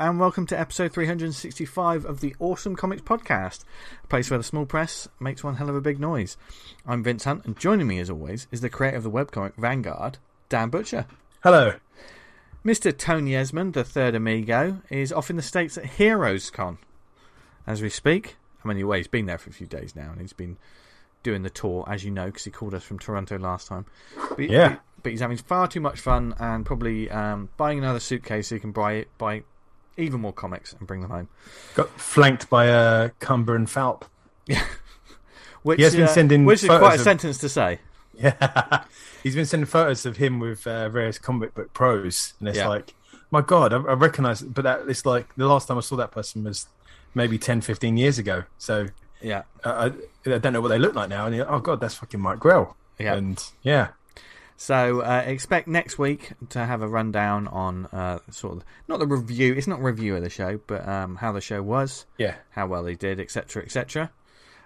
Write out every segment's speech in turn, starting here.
and welcome to episode 365 of the Awesome Comics Podcast, a place where the small press makes one hell of a big noise. I'm Vince Hunt, and joining me as always is the creator of the webcomic Vanguard, Dan Butcher. Hello. Mr. Tony Esmond, the third amigo, is off in the States at Heroes Con as we speak. I mean, he's been there for a few days now, and he's been doing the tour, as you know, because he called us from Toronto last time. But he's having far too much fun and probably buying another suitcase so he can buy even more comics and bring them home. Got flanked by Cumber and Falp. Yeah. He has been sending which is quite a sentence to say. Yeah. He's been sending photos of him with various comic book pros. And it's like, my God, I recognise it. But it's like the last time I saw that person was maybe 10, 15 years ago. So yeah, I don't know what they look like now. And oh, God, that's fucking Mike Grell. Yeah. And yeah. So expect next week to have a rundown on sort of not the review. It's not a review of the show, but how the show was, how well they did, etc., etc.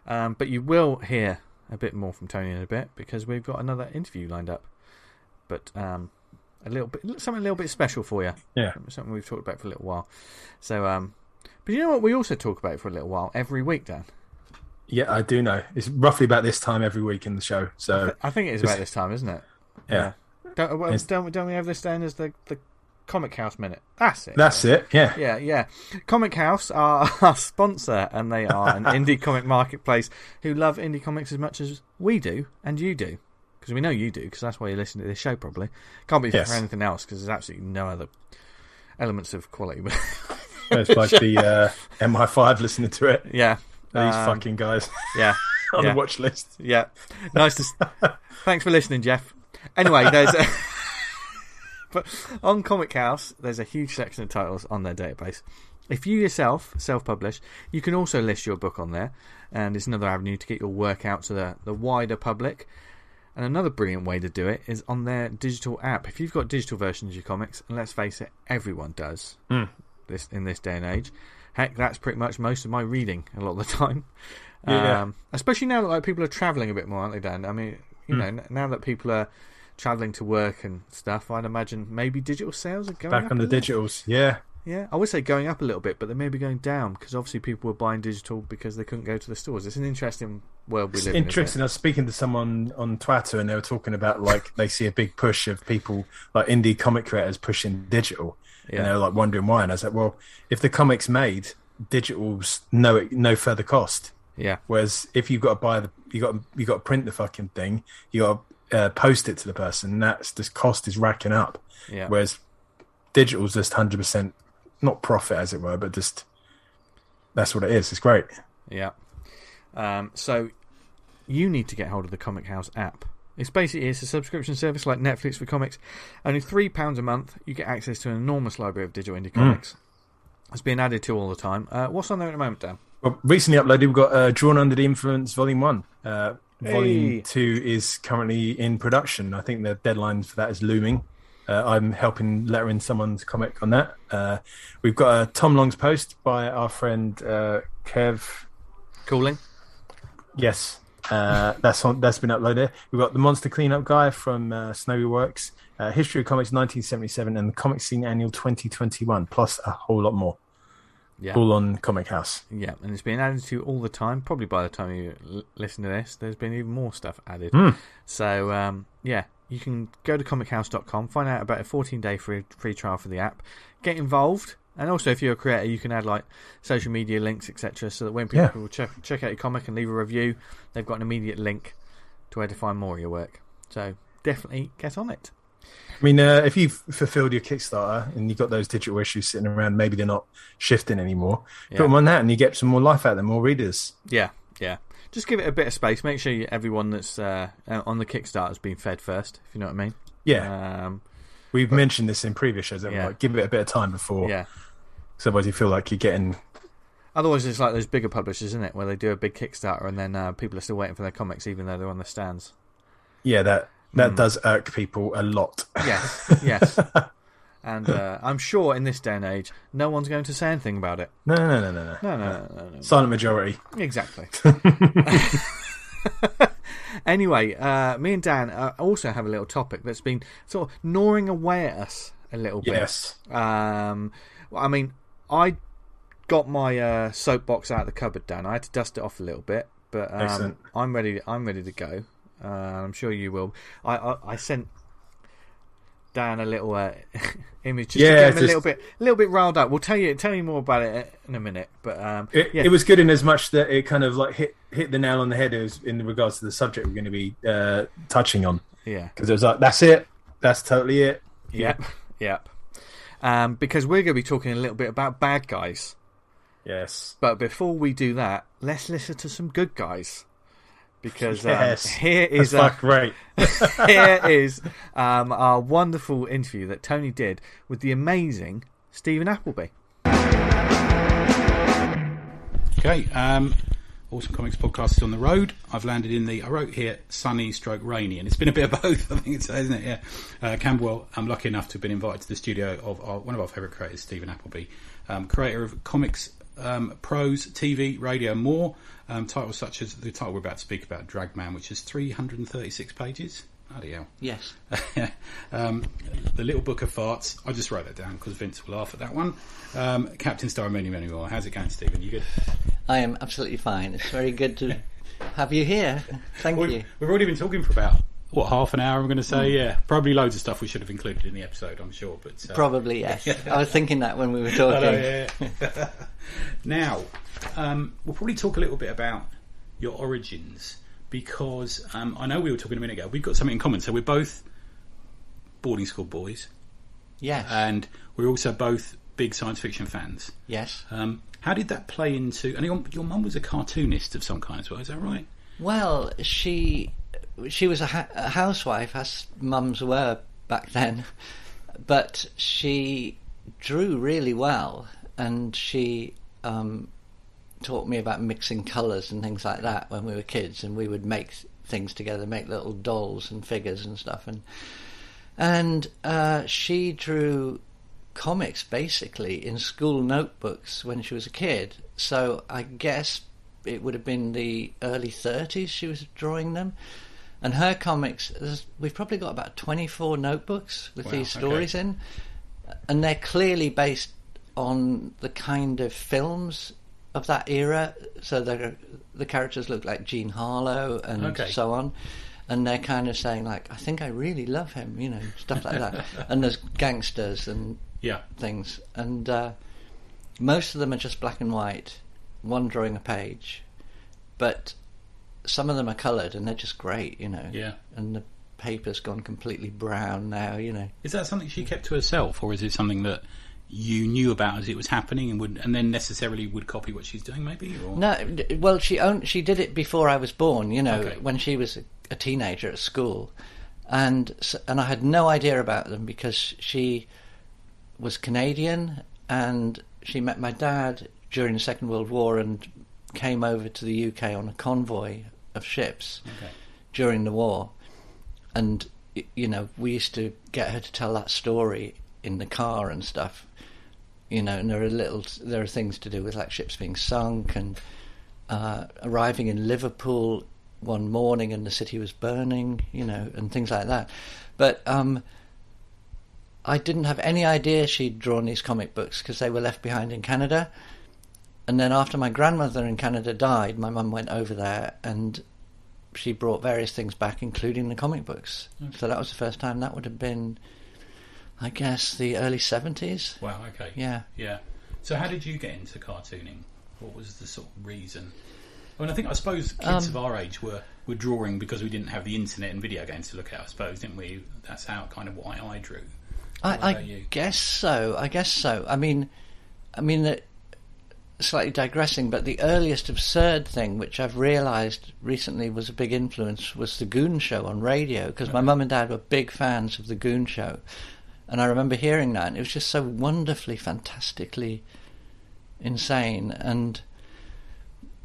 But you will hear a bit more from Tony in a bit because we've got another interview lined up. But something a little bit special for you. Yeah, something we've talked about for a little while. So, but you know what? We also talk about it for a little while every week, Dan. Yeah, I do know. It's roughly about this time every week in the show. So I think it is about this time, isn't it? Yeah. Don't we have this down as the Comic House Minute? That's it. That's it, yeah. Yeah. Comic House are our sponsor, and they are an indie comic marketplace who love indie comics as much as we do, and you do. Because we know you do, because that's why you listen to this show, probably. Can't be for anything else, because there's absolutely no other elements of quality. It's like the MI5 listening to it. Yeah. These fucking guys. Yeah. On the watch list. Yeah. Nice to... Thanks for listening, Jeff. Anyway, but on Comic House, there's a huge section of titles on their database. If you yourself self-publish, you can also list your book on there, and it's another avenue to get your work out to the wider public. And another brilliant way to do it is on their digital app. If you've got digital versions of your comics, and let's face it, everyone does this in this day and age. Heck, that's pretty much most of my reading a lot of the time. Especially now that people are travelling a bit more, aren't they, Dan? I mean, you know, now that people are travelling to work and stuff, I'd imagine maybe digital sales are going up. Back on the digitals, yeah. Yeah, I would say going up a little bit, but they may be going down because obviously people were buying digital because they couldn't go to the stores. It's an interesting world we live in. Interesting. I was speaking to someone on Twitter and they were talking about like they see a big push of people like indie comic creators pushing digital, and they were like wondering why. And I was like, well, if the comic's made, digital's no further cost. Yeah. Whereas if you've got to buy you got to print the fucking thing, you got to post it to the person. That's this cost is racking up. Yeah. Whereas digital's just 100%. Not profit, as it were, but just that's what it is. It's great. Yeah. So you need to get hold of the Comic House app. It's a subscription service like Netflix for comics. Only £3 a month, you get access to an enormous library of digital indie comics. It's being added to all the time. What's on there at the moment, Dan? Well, recently uploaded, we've got Drawn Under the Influence Volume 1. Volume 2 is currently in production. I think the deadline for that is looming. I'm helping letter in someone's comic on that. We've got a Tom Long's post by our friend Kev Cooling. Yes, that's been uploaded. We've got the Monster Cleanup Guy from Snowy Works, History of Comics 1977, and the Comic Scene Annual 2021, plus a whole lot more. Yeah. All on Comic House. Yeah, and it's being added to all the time. Probably by the time you listen to this, there's been even more stuff added. So, you can go to comichouse.com, find out about a 14-day free trial for the app, get involved, and also if you're a creator, you can add like social media links, etc., so that when people check out your comic and leave a review, they've got an immediate link to where to find more of your work. So definitely get on it. I mean, if you've fulfilled your Kickstarter and you've got those digital issues sitting around, maybe they're not shifting anymore, put them on that and you get some more life out of them, more readers. Yeah. Just give it a bit of space. Make sure everyone that's on the Kickstarter has been fed first, if you know what I mean. Yeah. We've mentioned this in previous shows. Like, give it a bit of time before. Yeah. Because otherwise you feel like you're getting... Otherwise it's like those bigger publishers, isn't it? Where they do a big Kickstarter and then people are still waiting for their comics even though they're on the stands. Yeah, that does irk people a lot. Yes. And I'm sure in this day and age, no one's going to say anything about it. No. Silent majority. Exactly. Anyway, me and Dan also have a little topic that's been sort of gnawing away at us a little bit. Yes. I mean, I got my soapbox out of the cupboard, Dan. I had to dust it off a little bit, but I'm ready. I'm ready to go. I'm sure you will. I sent Dan a little image just to get him a little bit riled up. We'll tell you more about it in a minute. But it was good in as much that it kind of like hit the nail on the head in regards to the subject we're going to be touching on. Yeah, because it was like, that's it. That's totally it. Yep. Because we're going to be talking a little bit about bad guys. Yes. But before we do that, let's listen to some good guys. Because here is our wonderful interview that Tony did with the amazing Steven Appleby. Okay, Awesome Comics Podcast is on the road. I've landed I wrote here, sunny stroke rainy, and it's been a bit of both, I think it's, isn't it? Yeah. Camberwell, I'm lucky enough to have been invited to the studio of one of our favourite creators, Steven Appleby, creator of comics, prose, TV, radio, and more. Titles such as the title we're about to speak about, Dragman, which is 336 pages. Bloody hell. Yes. The Little Book of Farts. I just wrote that down because Vince will laugh at that one. Captain Star and many, many more. How's it going, Stephen? You good? I am absolutely fine. It's very good to have you here. Thank you. We've already been talking for about, half an hour, I'm going to say? Yeah. Probably loads of stuff we should have included in the episode, I'm sure. But probably, yes. I was thinking that when we were talking. Yeah. Now, we'll probably talk a little bit about your origins, because I know we were talking a minute ago. We've got something in common. So we're both boarding school boys. Yes. And we're also both big science fiction fans. Yes. How did that play into... And your mum was a cartoonist of some kind as well, is that right? Well, she was a housewife, as mums were back then. But she drew really well, and she... taught me about mixing colours and things like that when we were kids, and we would make things together, make little dolls and figures and stuff, and she drew comics basically in school notebooks when she was a kid, so I guess it would have been the early 30s she was drawing them. And her comics, we've probably got about 24 notebooks with these stories in, and they're clearly based on the kind of films of that era, so the characters look like Jean Harlow and so on, and they're kind of saying like, I think I really love him, stuff like that. And there's gangsters and things, and most of them are just black and white, one drawing a page, but some of them are coloured and they're just great, and the paper's gone completely brown now. Is that something she kept to herself, or is it something that you knew about as it was happening and then necessarily would copy what she's doing, maybe? Or? No, well, she did it before I was born, when she was a teenager at school, and I had no idea about them because she was Canadian and she met my dad during the Second World War and came over to the UK on a convoy of ships during the war, and we used to get her to tell that story in the car and stuff, and there are things to do with like ships being sunk and arriving in Liverpool one morning and the city was burning, and things like that. But I didn't have any idea she'd drawn these comic books because they were left behind in Canada. And then after my grandmother in Canada died, my mum went over there and she brought various things back, including the comic books. So that was the first time. That would have been, I guess, the early 70s. Wow, okay. Yeah. So how did you get into cartooning? What was the sort of reason? I suppose kids of our age were drawing because we didn't have the internet and video games to look at, I suppose, didn't we? That's how kind of why I drew. I guess so. I mean, slightly digressing, but the earliest absurd thing, which I've realised recently was a big influence, was the Goon Show on radio, because my mum and dad were big fans of the Goon Show. And I remember hearing that, and it was just so wonderfully, fantastically insane. And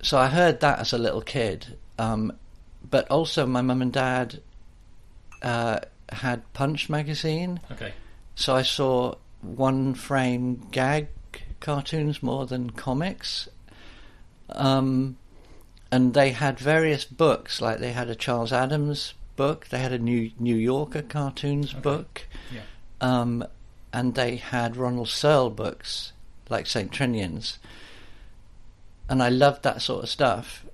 so I heard that as a little kid. But also my mum and dad had Punch magazine. Okay. So I saw one-frame gag cartoons more than comics. And they had various books, like they had a Charles Addams book, they had a New Yorker cartoons book. Yeah. And they had Ronald Searle books, like St. Trinian's. And I loved that sort of stuff.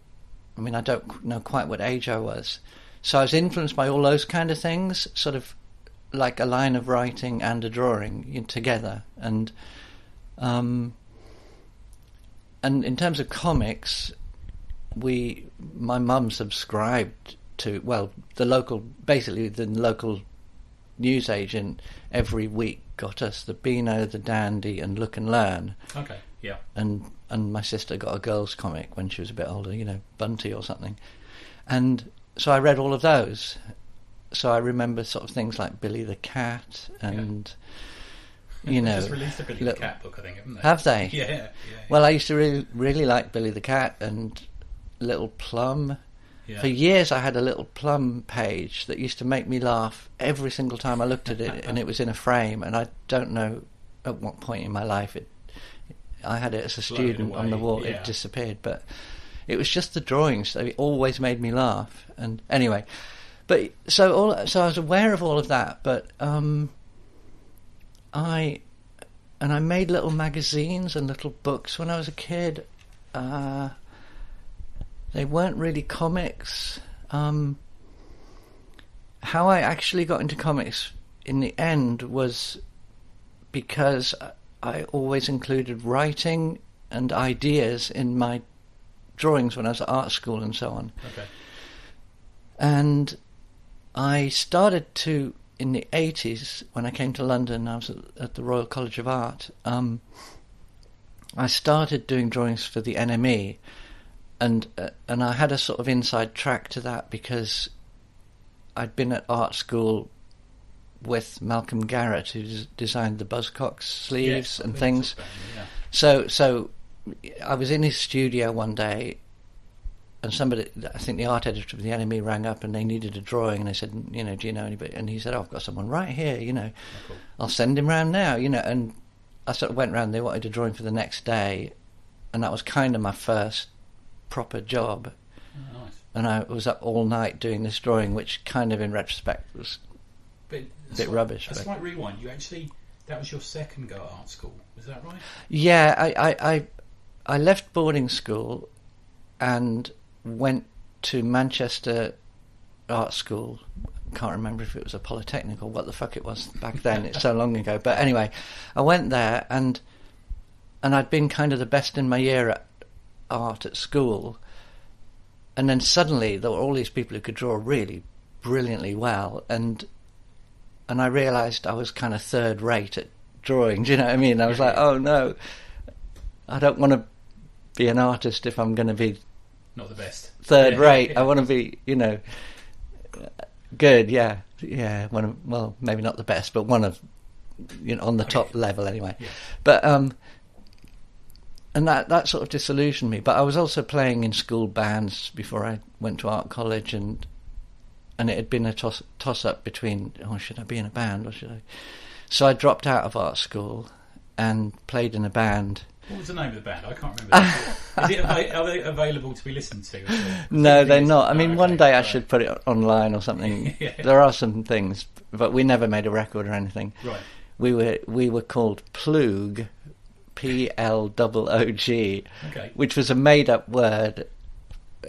I mean, I don't know quite what age I was. So I was influenced by all those kind of things, sort of like a line of writing and a drawing together. And in terms of comics, my mum subscribed to, well, the local newsagent every week got us the Beano, the Dandy, and Look and Learn. Okay, yeah. And my sister got a girls' comic when she was a bit older, Bunty or something. And so I read all of those. So I remember sort of things like Billy the Cat and, They just released a Billy the Cat book, I think, haven't they? Have they? Yeah. Well, I used to really, really like Billy the Cat and Little Plum. Yeah. For years I had a Little Plum page that used to make me laugh every single time I looked at it, and it was in a frame, and I don't know at what point in my life I had it as a student on the wall. Yeah. It disappeared, but it was just the drawings. They always made me laugh. And anyway, but so I was aware of all of that, but I made little magazines and little books when I was a kid. They weren't really comics. How I actually got into comics in the end was because I always included writing and ideas in my drawings when I was at art school and so on. Okay. And I started to, in the 80s, when I came to London, I was at the Royal College of Art, I started doing drawings for the NME, and I had a sort of inside track to that because I'd been at art school with Malcolm Garrett, who designed the Buzzcocks sleeves and things. So I was in his studio one day, and somebody, I think the art editor of the NME, rang up and they needed a drawing, and they said, do you know anybody? And he said, I've got someone right here, cool. I'll send him round now, and I sort of went round. They wanted a drawing for the next day, and that was kind of my first proper job. Oh, nice. And I was up all night doing this drawing, which kind of in retrospect was a bit rubbish. A slight rewind. That was your second go at art school, was that right? Yeah, I left boarding school and went to Manchester Art School. Can't remember if it was a polytechnic or what the fuck it was back then. It's so long ago. But anyway, I went there and I'd been kind of the best in my year at art at school. And then suddenly there were all these people who could draw really brilliantly well, and I realised I was kind of third rate at drawing. Do you know what I mean? I was like, oh no, I don't want to be an artist if I'm going to be not the best third rate. I want to be, good. Yeah. Well, maybe not the best, but one of, on the top level anyway. Yeah. But and that sort of disillusioned me. But I was also playing in school bands before I went to art college, and it had been a toss up between, should I be in a band or should I? So I dropped out of art school and played in a band. What was the name of the band? I can't remember. Are they available to be listened to? No, they're not. I mean, one day I should put it online or something. Yeah. There are some things, but we never made a record or anything. Right. We were called Ploog, Ploog, okay. Which was a made-up word,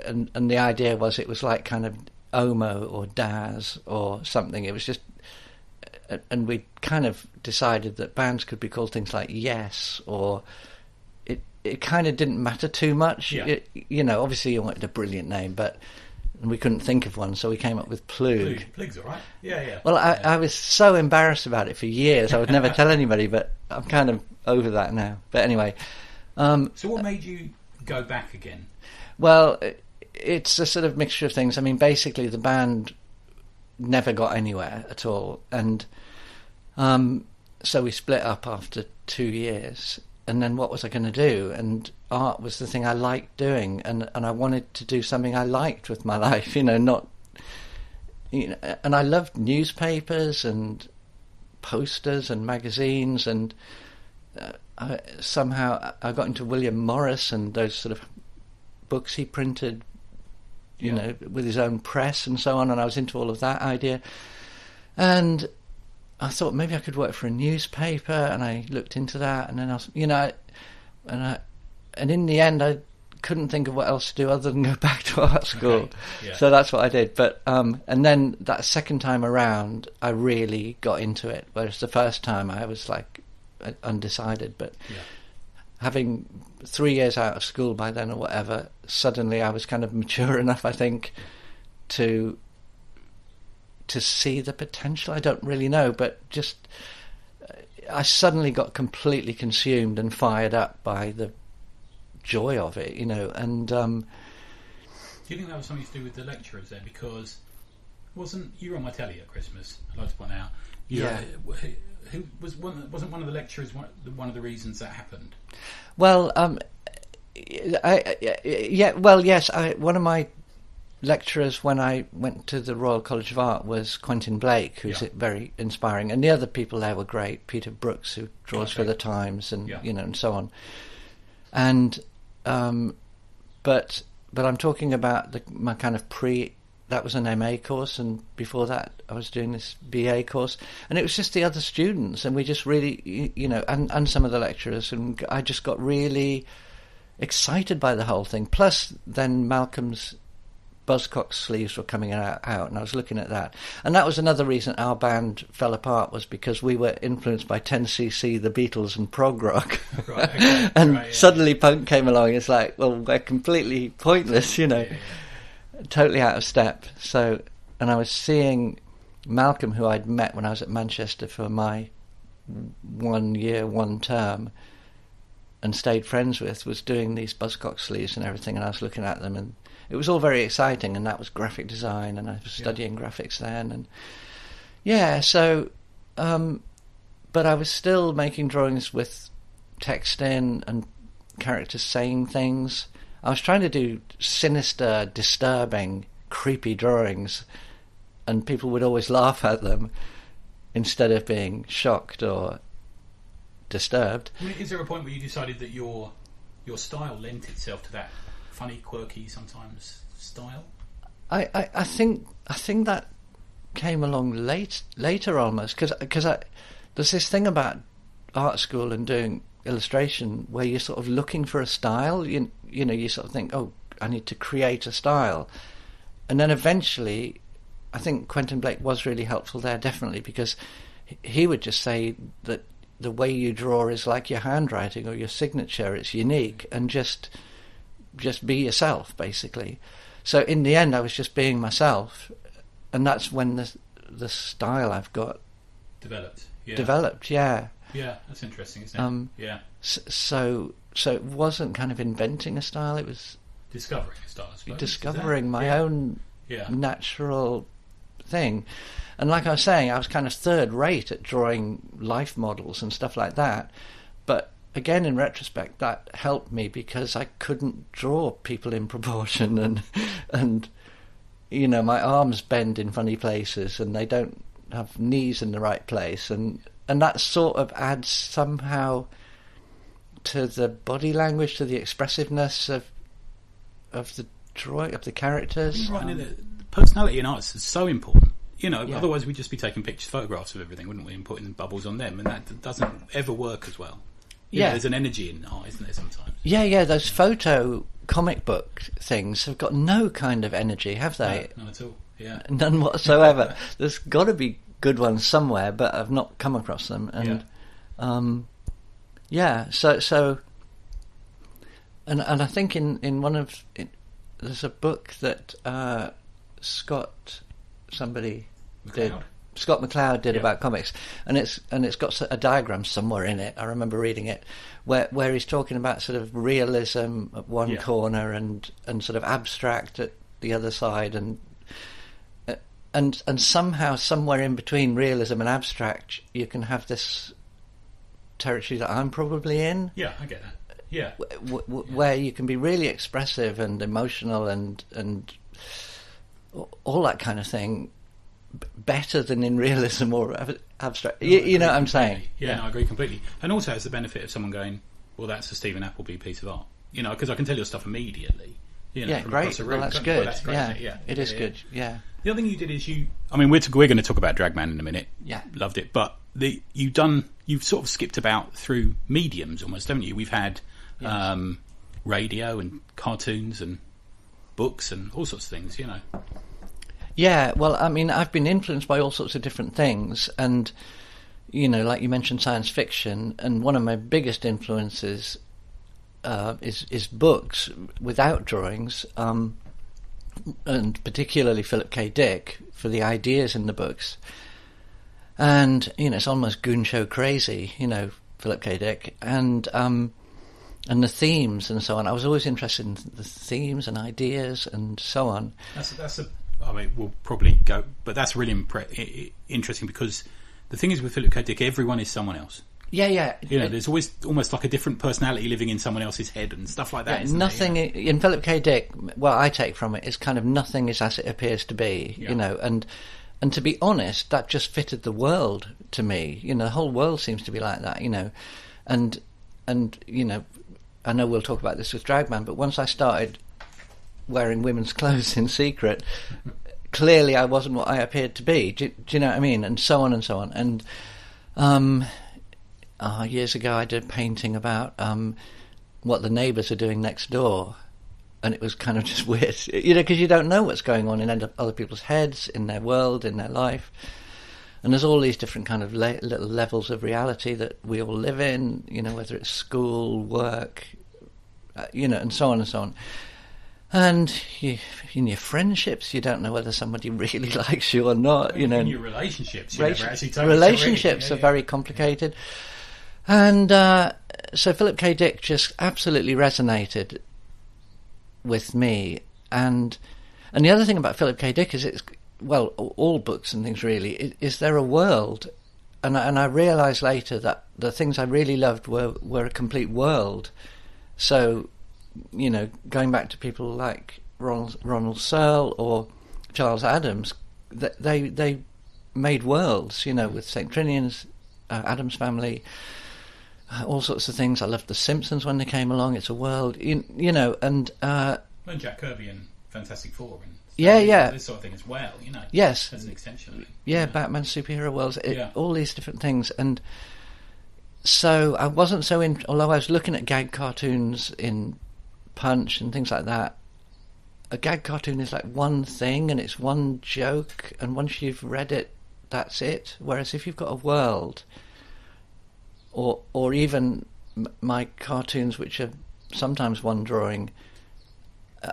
and the idea was it was like kind of Omo or Daz or something. It was just, and we kind of decided that bands could be called things like Yes, or it kind of didn't matter too much. Yeah. Obviously you wanted a brilliant name, but we couldn't think of one, so we came up with Ploog. Ploog's all right. Yeah. Well, I was so embarrassed about it for years. I would never tell anybody, but I'm kind of over that now. But anyway. So what made you go back again? Well, it's a sort of mixture of things. I mean, basically the band never got anywhere at all, and so we split up after 2 years. And then what was I going to do? And art was the thing I liked doing, and I wanted to do something I liked with my life, not, and I loved newspapers and posters and magazines, and somehow I got into William Morris and those sort of books he printed, with his own press and so on, and I was into all of that idea. And I thought maybe I could work for a newspaper, and I looked into that, and then and in the end I couldn't think of what else to do other than go back to art school. Okay. Yeah. So that's what I did. But and then that second time around, I really got into it. Whereas the first time I was like undecided. But having 3 years out of school by then or whatever, suddenly I was kind of mature enough, I think, to see the potential. I don't really know, but just I suddenly got completely consumed and fired up by the joy of it, and do you think that was something to do with the lecturers then? Because wasn't you were on my telly at Christmas, I'd like to point out, who wasn't one of the lecturers one of the reasons that happened? Well, yes, one of my lecturers when I went to the Royal College of Art was Quentin Blake, who's very inspiring, and the other people there were great. Peter Brooks, who draws for the Times, and and so on. And but I'm talking about my kind of that was an MA course, and before that I was doing this BA course, and it was just the other students, and we just really, and some of the lecturers, and I just got really excited by the whole thing. Plus then Malcolm's Buzzcock sleeves were coming out, and I was looking at that, and that was another reason our band fell apart, was because we were influenced by 10cc, the Beatles, and prog rock. Right, okay. And suddenly punk came along. It's like, well, we're completely pointless, totally out of step. So, and I was seeing Malcolm, who I'd met when I was at Manchester for my 1 year, 1 term, and stayed friends with, was doing these Buzzcock sleeves and everything, and I was looking at them, and it was all very exciting, and that was graphic design, and I was studying graphics then, and but I was still making drawings with text in and characters saying things. I was trying to do sinister, disturbing, creepy drawings, and people would always laugh at them instead of being shocked or disturbed. I mean, is there a point where you decided that your style lent itself to that funny, quirky, sometimes style? I think that came along later almost, because there's this thing about art school and doing illustration where you're sort of looking for a style. You sort of think, oh, I need to create a style, and then eventually, I think Quentin Blake was really helpful there, definitely, because he would just say that the way you draw is like your handwriting or your signature. It's unique, and just be yourself, basically. So in the end, I was just being myself, and that's when the style I've got developed. Yeah, that's interesting, isn't it? So it wasn't kind of inventing a style; it was discovering a style. I suppose. Discovering my own natural thing. And like I was saying, I was kind of third rate at drawing life models and stuff like that, but again, in retrospect, that helped me because I couldn't draw people in proportion, and my arms bend in funny places, and they don't have knees in the right place, and that sort of adds somehow to the body language, to the expressiveness of the drawing of the characters. Right, the personality in art is so important. Otherwise we'd just be taking photographs of everything, wouldn't we, and putting bubbles on them, and that doesn't ever work as well. There's an energy in art, isn't there, sometimes? Those photo comic book things have got no kind of energy, have they? No, none at all. Yeah, none whatsoever. There's got to be good ones somewhere, but I've not come across them. And so I think in one of there's a book that Scott McCloud did about comics, and it's got a diagram somewhere in it. I remember reading it where he's talking about sort of realism at one corner and sort of abstract at the other side, and somehow somewhere in between realism and abstract you can have this territory that I'm probably in. Yeah, I get that. Yeah, where you can be really expressive and emotional and all that kind of thing, better than in realism or abstract. You know what I'm saying? Yeah, no, I agree completely. And also has the benefit of someone going, well, that's a Steven Appleby piece of art. Because I can tell your stuff immediately. You know, yeah, great. Well, that's good. That's great, yeah, isn't it? it is good. Yeah. The other thing you did is we're going to talk about Dragman in a minute. Yeah. Loved it. But you've sort of skipped about through mediums almost, haven't you? We've had radio and cartoons and books and all sorts of things, you know. Yeah, well, I mean, I've been influenced by all sorts of different things, and, you know, like you mentioned science fiction, and one of my biggest influences is books without drawings, and particularly Philip K. Dick for the ideas in the books. And, you know, it's almost Goon Show crazy, you know, Philip K. Dick, and the themes and so on. I was always interested in the themes and ideas and so on. We'll probably go, but that's really interesting, because the thing is with Philip K. Dick, everyone is someone else. Yeah. You know, there's always almost like a different personality living in someone else's head and stuff like that. Nothing in Philip K. Dick, what I take from it is kind of nothing is as it appears to be, you know, and to be honest, that just fitted the world to me. You know, the whole world seems to be like that, you know, and you know, I know we'll talk about this with Dragman, but once I started wearing women's clothes in secret, clearly I wasn't what I appeared to be. Do you know what I mean? And so on and so on. And years ago I did a painting about what the neighbours are doing next door, and it was kind of just weird, you know, because you don't know what's going on in other people's heads, in their world, in their life. And there's all these different kind of little levels of reality that we all live in, you know, whether it's school, work, you know, and so on and so on. And in your friendships, you don't know whether somebody really likes you or not. You know, in your relationships, you never actually tell relationships are very complicated. And so Philip K. Dick just absolutely resonated with me. And the other thing about Philip K. Dick is all books and things really, is there a world? And I realised later that the things I really loved were a complete world. So, you know, going back to people like Ronald Searle or Charles Addams, they made worlds, you know, with St. Trinian's, Addams Family, all sorts of things. I loved The Simpsons when they came along. It's a world, you know, and Jack Kirby and Fantastic Four and this sort of thing as well, you know. Yes, as an extension of it. Yeah, Batman superhero worlds, all these different things. And so I wasn't so although I was looking at gag cartoons in Punch and things like that, a gag cartoon is like one thing and it's one joke, and once you've read it, that's it. Whereas if you've got a world, or even my cartoons, which are sometimes one drawing,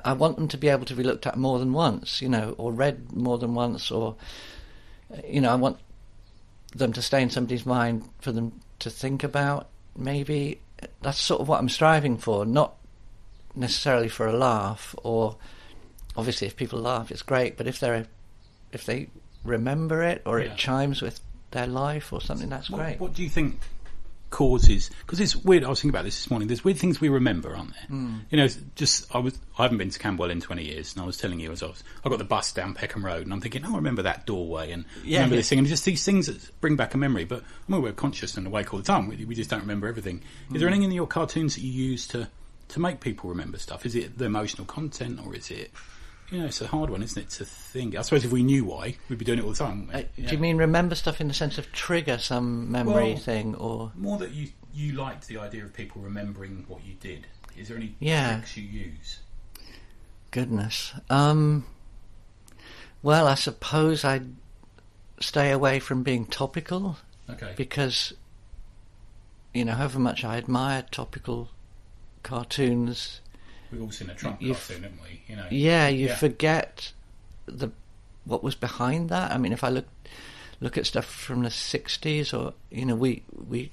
I want them to be able to be looked at more than once, you know, or read more than once, or, you know, I want them to stay in somebody's mind for them to think about, maybe. That's sort of what I'm striving for, not necessarily for a laugh, or obviously if people laugh it's great, but if they remember it, or it chimes with their life or something, that's great. What do you think causes, because it's weird, I was thinking about this morning, there's weird things we remember, aren't there? You know, just I haven't been to Camberwell in 20 years, and I was telling you I got the bus down Peckham Road, and I'm thinking, I remember that doorway, and remember this thing, and just these things that bring back a memory. But I'm aware we're conscious and awake all the time, we just don't remember everything. Is there anything in your cartoons that you use to make people remember stuff? Is it the emotional content, or is it, you know, it's a hard one, isn't it, to think. I suppose if we knew why, we'd be doing it all the time. Do you mean remember stuff in the sense of trigger some memory thing, or more that you liked the idea of people remembering what you did? Is there any tricks you use? Goodness. Well, I suppose I'd stay away from being topical. Okay. Because, you know, however much I admire topical cartoons, we've all seen a Trump cartoon, haven't we? You know. Yeah, you forget what was behind that. I mean, if I look at stuff from the 60s, or, you know,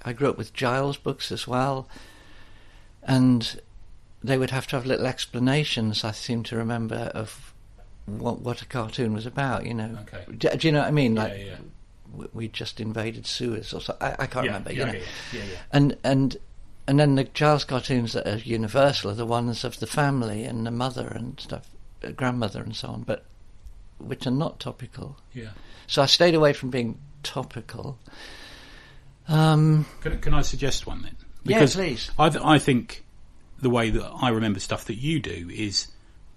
I grew up with Giles books as well, and they would have to have little explanations, I seem to remember, of what a cartoon was about, you know. Okay. Do you know what I mean? Like, we just invaded Suez or so. I can't remember, you know. And then the Giles cartoons that are universal are the ones of the family and the mother and stuff, grandmother and so on, but which are not topical. Yeah. So I stayed away from being topical. Can I suggest one then? Because please. I think the way that I remember stuff that you do is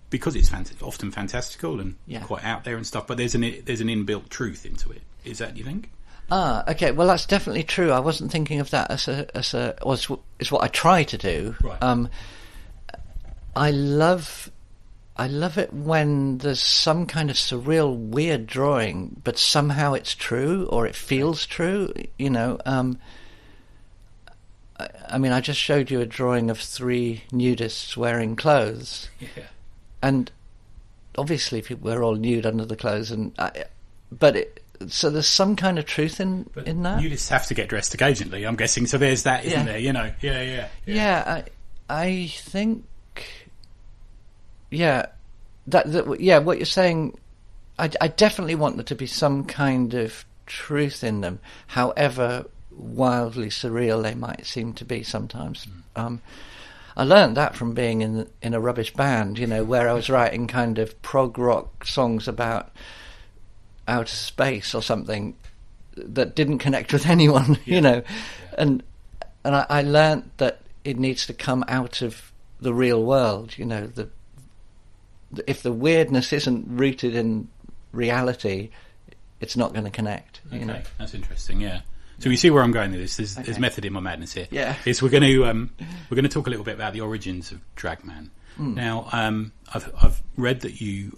because it's often fantastical and Yeah. quite out there and stuff, but there's an inbuilt truth into it. Is that, do you think? Okay. Well, that's definitely true. I wasn't thinking of that as is what I try to do. Right. I love it when there's some kind of surreal, weird drawing, but somehow it's true or it feels true. You know. I mean, I just showed you a drawing of 3 nudists wearing clothes, and obviously we're all nude under the clothes, so there's some kind of truth in that. Nudists have to get dressed occasionally, I'm guessing. So there's that, isn't there? You know, Yeah, I think, what you're saying, I definitely want there to be some kind of truth in them, however wildly surreal they might seem to be sometimes. I learned that from being in a rubbish band, you know, where I was writing kind of prog rock songs about outer space or something that didn't connect with anyone, you know, and I learned that it needs to come out of the real world, you know. If the weirdness isn't rooted in reality, it's not going to connect. Okay, you know? That's interesting. Yeah. So you see where I'm going with this. There's method in my madness here. Yeah. Is we're going to talk a little bit about the origins of Dragman. Now, I've read that you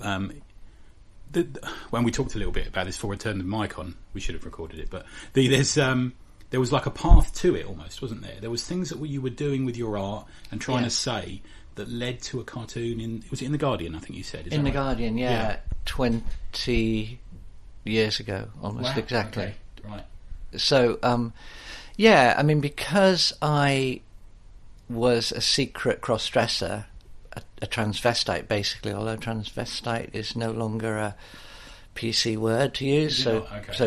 when we talked a little bit about this before I turned the mic on, we should have recorded it. But there was like a path to it almost, wasn't there? There was things that you were doing with your art and trying to say that led to a cartoon was it in the Guardian? I think you said. In the Guardian, 20 years ago, almost exactly. Okay. Right. So, I mean, because I was a secret cross-dresser, a transvestite, basically, although transvestite is no longer a PC word to use, so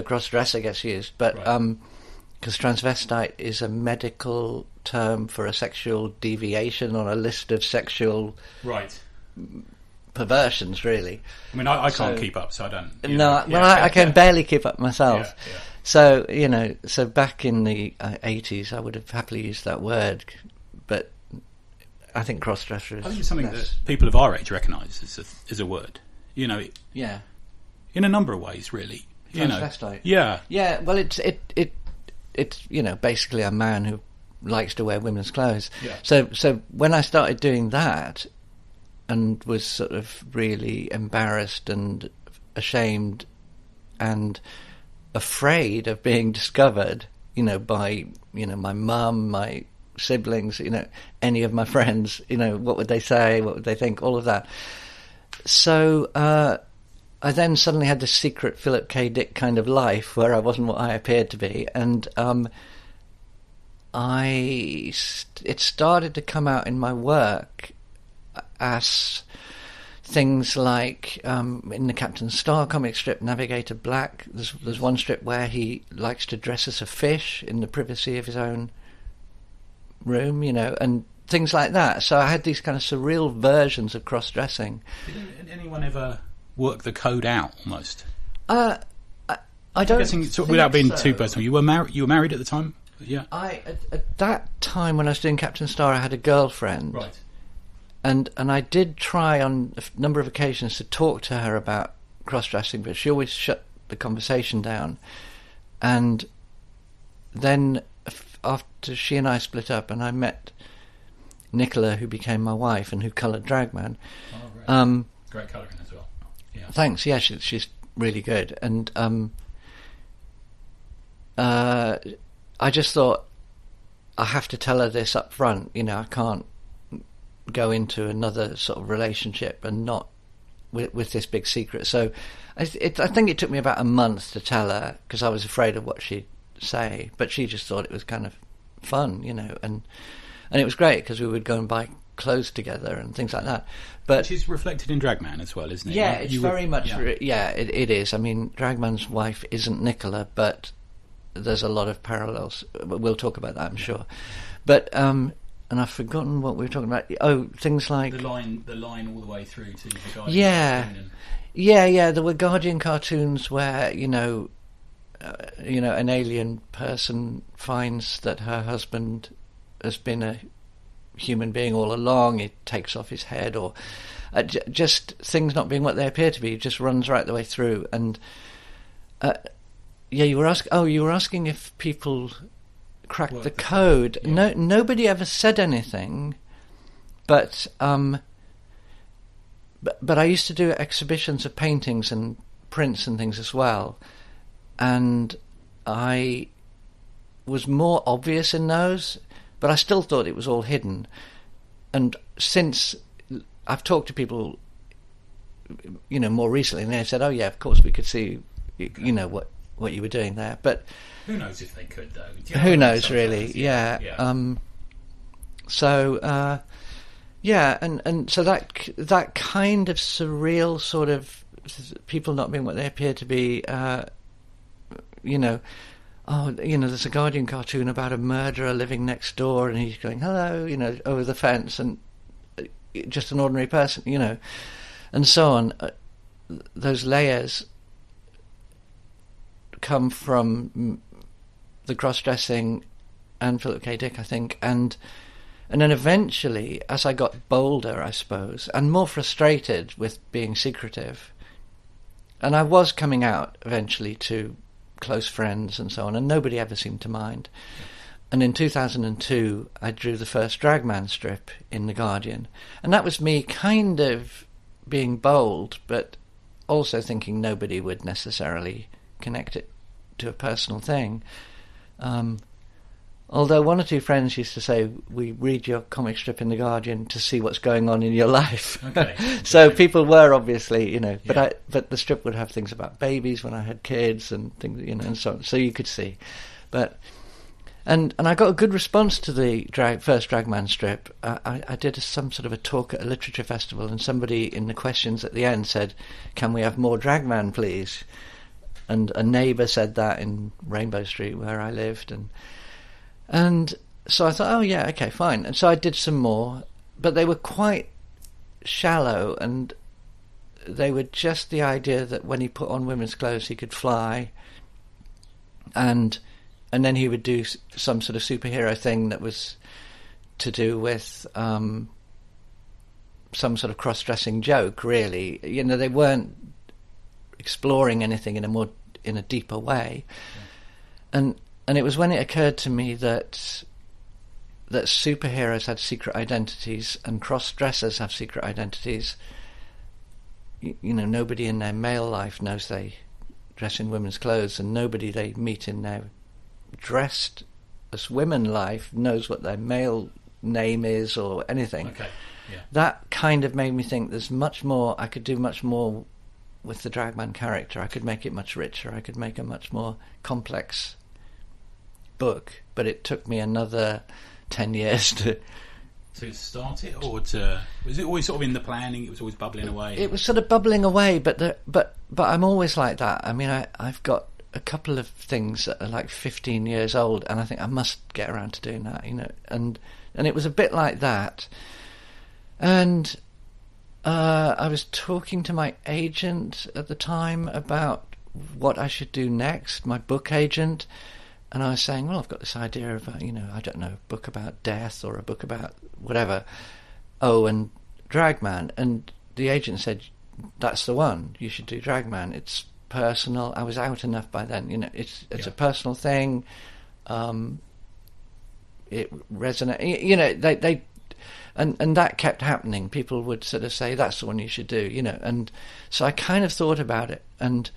cross-dresser gets used. But because transvestite is a medical term for a sexual deviation on a list of sexual perversions, really. I mean, I can't keep up, so I don't. I can barely keep up myself. Yeah. So, you know, back in the 80s, I would have happily used that word, but I think cross-dresser is... I think it's something that people of our age recognise as a word, you know. Yeah. In a number of ways, really. Transvestite. Yeah. Yeah, well, it's you know, basically a man who likes to wear women's clothes. Yeah. So when I started doing that and was sort of really embarrassed and ashamed and afraid of being discovered, you know, by, you know, my mum, my siblings, you know, any of my friends, you know, what would they say, what would they think, all of that. So I then suddenly had this secret Philip K. Dick kind of life where I wasn't what I appeared to be, and it started to come out in my work as things like in the Captain Star comic strip Navigator Black, there's one strip where he likes to dress as a fish in the privacy of his own room, you know, and things like that. So I had these kind of surreal versions of cross-dressing. Did anyone ever work the code out almost? I don't. Guessing, without being too personal, you were married at the time? Yeah. At that time when I was doing Captain Star, I had a girlfriend. Right. And I did try on a number of occasions to talk to her about cross-dressing, but she always shut the conversation down. And then after she and I split up and I met Nicola, who became my wife and who coloured Dragman. Oh, right. Great colouring as well. Yeah. Thanks. Yeah, she's really good. And I just thought, I have to tell her this up front. You know, I can't go into another sort of relationship and not with this big secret. So I think it took me about a month to tell her because I was afraid of what she'd say, but she just thought it was kind of fun, you know, and it was great because we would go and buy clothes together and things like that. But which is reflected in Dragman as well, isn't it? Yeah, it's very much. Yeah, it is. I mean, Dragman's wife isn't Nicola, but there's a lot of parallels. We'll talk about that, I'm sure. But and I've forgotten what we were talking about. Oh, things like the line all the way through to the Guardian. Yeah. There were Guardian cartoons where an alien person finds that her husband has been a human being all along. He takes off his head, or just things not being what they appear to be. He just runs right the way through. And you were asking if people cracked the code. Yeah. Nobody ever said anything, but I used to do exhibitions of paintings and prints and things as well, and I was more obvious in those, but I still thought it was all hidden. And since I've talked to people, more recently, and they said, "Oh yeah, of course we could see, what you were doing there." But who knows if they could, though? Who knows, really? Yeah. And so that kind of surreal sort of people not being what they appear to be. There's a Guardian cartoon about a murderer living next door, and he's going, hello, over the fence, and just an ordinary person, and so on. Those layers come from the cross-dressing and Philip K. Dick, I think, and then eventually, as I got bolder, I suppose, and more frustrated with being secretive, and I was coming out eventually to close friends and so on, and nobody ever seemed to mind. And in 2002, I drew the first Dragman strip in The Guardian, and that was me kind of being bold, but also thinking nobody would necessarily connect it to a personal thing. Although one or two friends used to say, we read your comic strip in The Guardian to see what's going on in your life. Okay. So people were obviously, but the strip would have things about babies when I had kids and things, and so on. So you could see. But and I got a good response to the first Dragman strip. I did some sort of a talk at a literature festival, and somebody in the questions at the end said, "Can we have more Dragman, please?" And a neighbour said that in Rainbow Street where I lived, and so I thought, oh yeah, okay, fine. And so I did some more, but they were quite shallow, and they were just the idea that when he put on women's clothes he could fly, and then he would do some sort of superhero thing that was to do with some sort of cross-dressing joke, really. They weren't exploring anything in a deeper way. Yeah. And it was when it occurred to me that superheroes had secret identities and cross-dressers have secret identities. Nobody in their male life knows they dress in women's clothes, and nobody they meet in their dressed as women life knows what their male name is or anything. Okay. Yeah. That kind of made me think there's much more, I could do much more with the Dragman character. I could make it much richer. I could make a much more complex book, but it took me another 10 years to start it, or was it always sort of in the planning? It was always bubbling away. It was sort of bubbling away, but I'm always like that. I mean, I've got a couple of things that are like 15 years old, and I think I must get around to doing that, and it was a bit like that. And I was talking to my agent at the time about what I should do next, my book agent. And I was saying, well, I've got this idea of, I don't know, a book about death or a book about whatever. Oh, and Dragman. And the agent said, that's the one. You should do Dragman. It's personal. I was out enough by then. It's a personal thing. It resonates. And that kept happening. People would sort of say, that's the one you should do, And so I kind of thought about it. And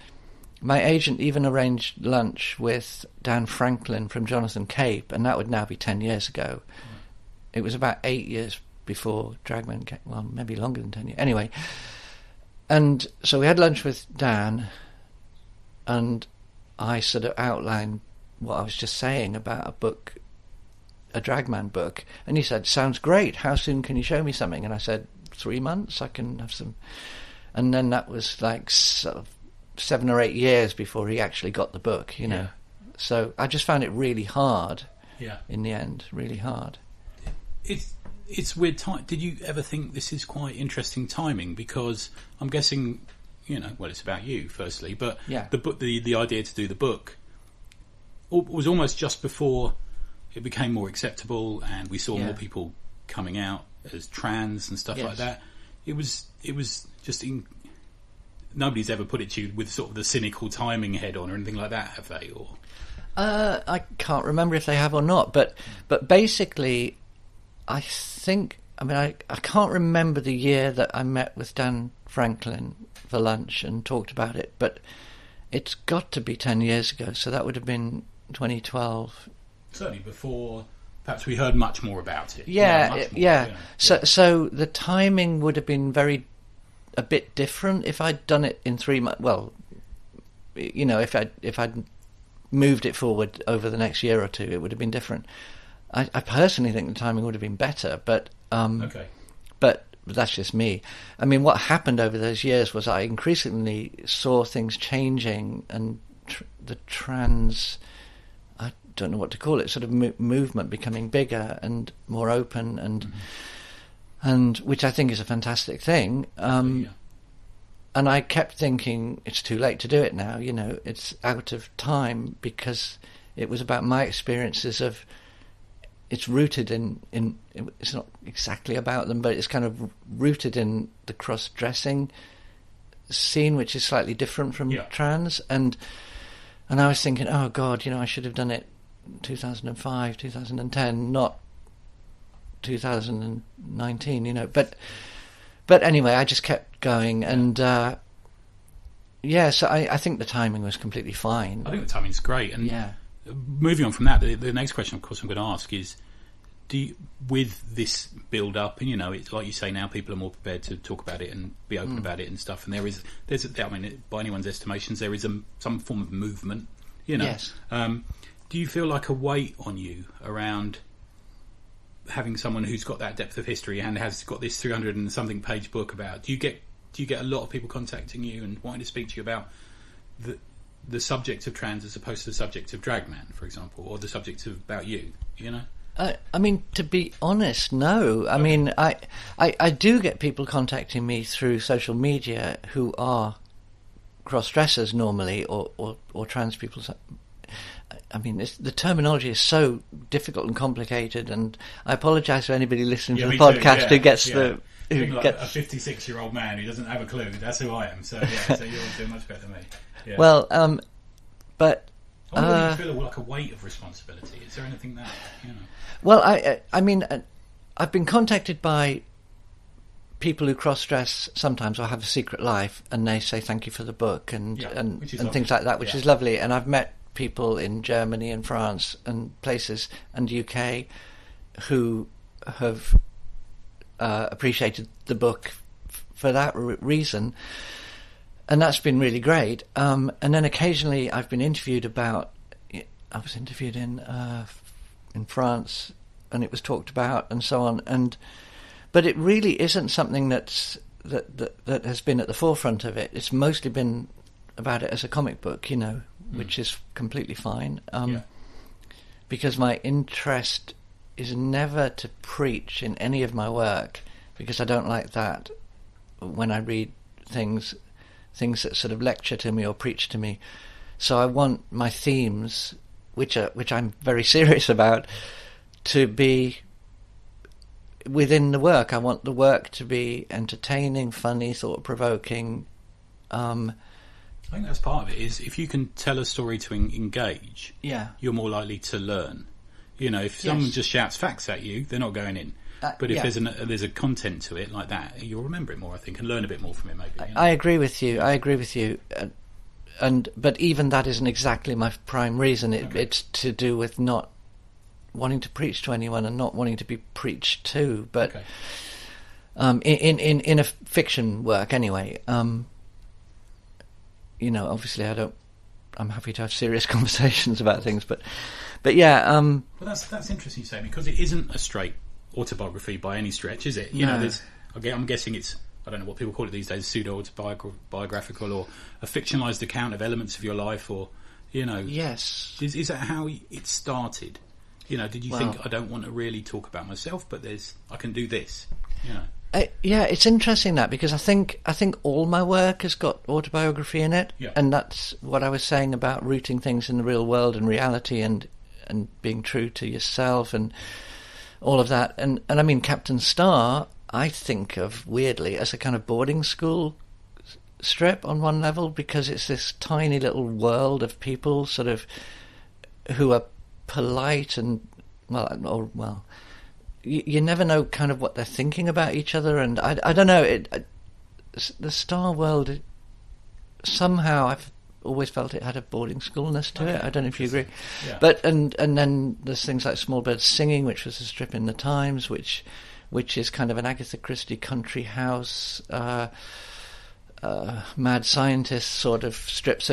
my agent even arranged lunch with Dan Franklin from Jonathan Cape, and that would now be 10 years ago. It was about 8 years before Dragman came, well, maybe longer than 10 years. Anyway, and so we had lunch with Dan, and I sort of outlined what I was just saying about a book, a Dragman book, and he said, sounds great, how soon can you show me something? And I said, 3 months, I can have some. And then that was like sort of 7 or 8 years before he actually got the book, Yeah. So I just found it really hard. Yeah. In the end, really hard. It's weird time. Did you ever think this is quite interesting timing? Because I'm guessing, well, it's about you firstly, but the book, the idea to do the book was almost just before it became more acceptable, and we saw more people coming out as trans and stuff like that. It was just nobody's ever put it to you with sort of the cynical timing head on or anything like that, have they? Or I can't remember if they have or not, but basically, I think. I mean, I can't remember the year that I met with Dan Franklin for lunch and talked about it, but it's got to be 10 years ago, so that would have been 2012. Certainly before, perhaps we heard much more about it. Yeah. So the timing would have been a bit different if I'd done it in 3 months. Well, if I'd moved it forward over the next year or two, it would have been different. I personally think the timing would have been better, but but that's just me. I mean, what happened over those years was I increasingly saw things changing, and the trans, I don't know what to call it, sort of movement becoming bigger and more open, and which I think is a fantastic thing. And I kept thinking, it's too late to do it now. It's out of time, because it was about my experiences of. It's rooted in. It's not exactly about them, but it's kind of rooted in the cross-dressing scene, which is slightly different from trans. And I was thinking, oh God, I should have done it 2005, 2010, not 2019. But anyway, I just kept going, and so I think the timing was completely fine. I think the timing's great, and moving on from that, the next question, of course, I'm going to ask is, with this build-up, and it's like you say, now people are more prepared to talk about it and be open about it and stuff, and there's by anyone's estimations, there is some form of movement. Yes. Do you feel like a weight on you around having someone who's got that depth of history and has got this 300 and something page book about? Do you get a lot of people contacting you and wanting to speak to you about the subject of trans as opposed to the subject of Dragman, for example, or the subject about you? I mean, to be honest, no. I mean, I do get people contacting me through social media who are cross-dressers normally, or trans people. I mean, the terminology is so difficult and complicated, and I apologise for anybody listening to the podcast who gets the... Who gets a 56-year-old man who doesn't have a clue. That's who I am. So so you're doing much better than me. Yeah. Well, but... I wonder if you feel like a weight of responsibility. Is there anything that, Well, I mean, I've been contacted by people who cross-dress sometimes or have a secret life, and they say thank you for the book and things like that, which is lovely. And I've met people in Germany and France and places and UK who have appreciated the book for that reason. And that's been really great. And then occasionally I've been interviewed about... I was interviewed in France, and it was talked about and so on. But it really isn't something that has been at the forefront of it. It's mostly been about it as a comic book, which is completely fine. Because my interest is never to preach in any of my work, because I don't like that when I read things that sort of lecture to me or preach to me. So I want my themes, which I'm very serious about, to be within the work. I want the work to be entertaining, funny, thought-provoking. I think that's part of it, is if you can tell a story to engage, you're more likely to learn. If someone just shouts facts at you, they're not going in. But if there's a content to it like that, you'll remember it more, I think, and learn a bit more from it, maybe. I agree with you. But even that isn't exactly my prime reason. It's to do with not wanting to preach to anyone and not wanting to be preached to. But in a fiction work, anyway. Obviously, I'm happy to have serious conversations about things, but yeah. Well, that's interesting you say, because it isn't a straight autobiography by any stretch, is it? I'm guessing it's, I don't know what people call it these days, pseudo-autobiographical, or a fictionalised account of elements of your life, or Yes. Is that how it started? Did you think, I don't want to really talk about myself, but I can do this? It's interesting that, because I think all my work has got autobiography in it, and that's what I was saying about rooting things in the real world and reality, and being true to yourself, and all of that. And I mean, Captain Star, I think of weirdly as a kind of boarding school strip on one level, because it's this tiny little world of people sort of who are polite and you never know kind of what they're thinking about each other, and I don't know, the Star world, somehow I've always felt it had a boarding schoolness to it. I don't know if you agree. Yeah. But and then there's things like Small Birds Singing, which was a strip in the Times, which is kind of an Agatha Christie country house mad scientist sort of strip.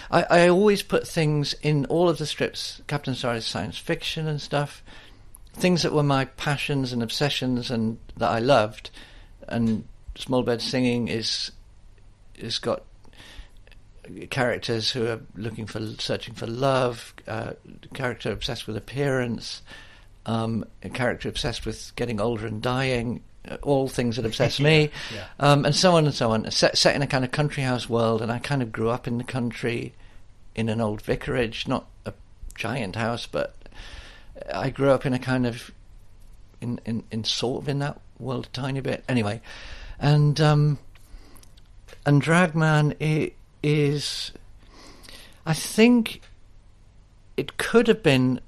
I always put things in all of the strips. Captain Star is science fiction and stuff, things that were my passions and obsessions and that I loved. And Small Birds Singing is got characters who are searching for love, a character obsessed with appearance, a character obsessed with getting older and dying, all things that obsess me, and so on and so on. Set in a kind of country house world, and I kind of grew up in the country, in an old vicarage, not a giant house, but I grew up in a kind of in sort of in that world a tiny bit. Anyway, and Dragman is, I think, it could have been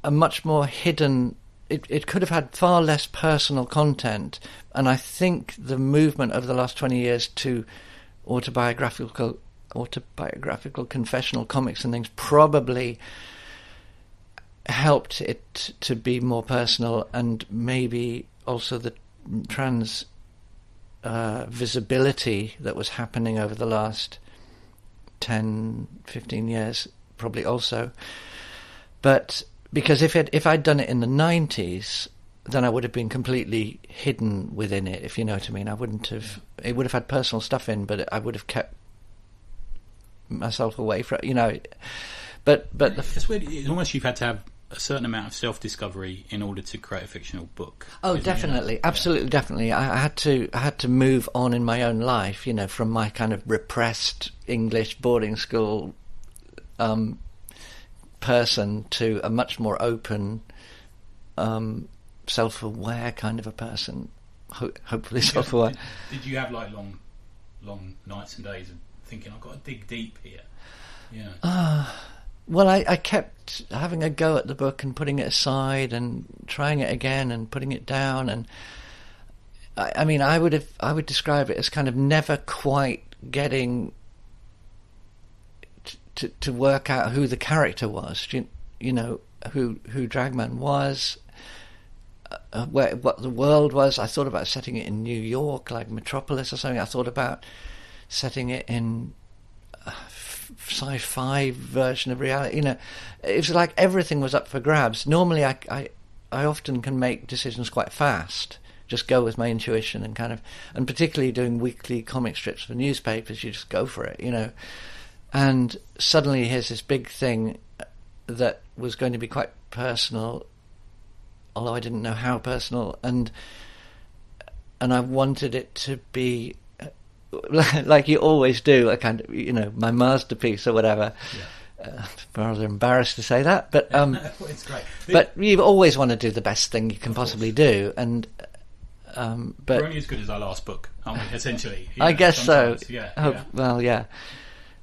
a much more hidden. It could have had far less personal content, and I think the movement over the last 20 years to autobiographical confessional comics and things probably helped it to be more personal, and maybe also the trans visibility that was happening over the last 10, 15 years probably also. But because if I'd done it in the 90s, then I would have been completely hidden within it, if you know what I mean. I wouldn't have. It would have had personal stuff in, but I would have kept myself away from, you know. But it's weird. It's almost you've had to have a certain amount of self-discovery in order to create a fictional book. Oh, definitely, you know? Absolutely, definitely. I had to move on in my own life, you know, from my kind of repressed English boarding school person to a much more open, self-aware kind of a person. Hopefully self-aware. Did you have like long nights and days of thinking, I've got to dig deep here? Yeah. Well, I kept having a go at the book and putting it aside and trying it again and putting it down, and I mean, I would describe it as kind of never quite getting to work out who the character was, you know, who Dragman was, what the world was. I thought about setting it in New York, like Metropolis or something. I thought about setting it in sci-fi version of reality. You know, it was like everything was up for grabs. Normally I often can make decisions quite fast, just go with my intuition and kind of, and particularly doing weekly comic strips for newspapers, you just go for it, you know. And suddenly here's this big thing that was going to be quite personal, although I didn't know how personal, and I wanted it to be like you always do, a kind of, you know, my masterpiece or whatever. Yeah. Rather embarrassed to say that, but it's great. But you always want to do the best thing you can possibly do, and but we're only as good as our last book, aren't we? Essentially, I guess so. Yeah. Well, yeah,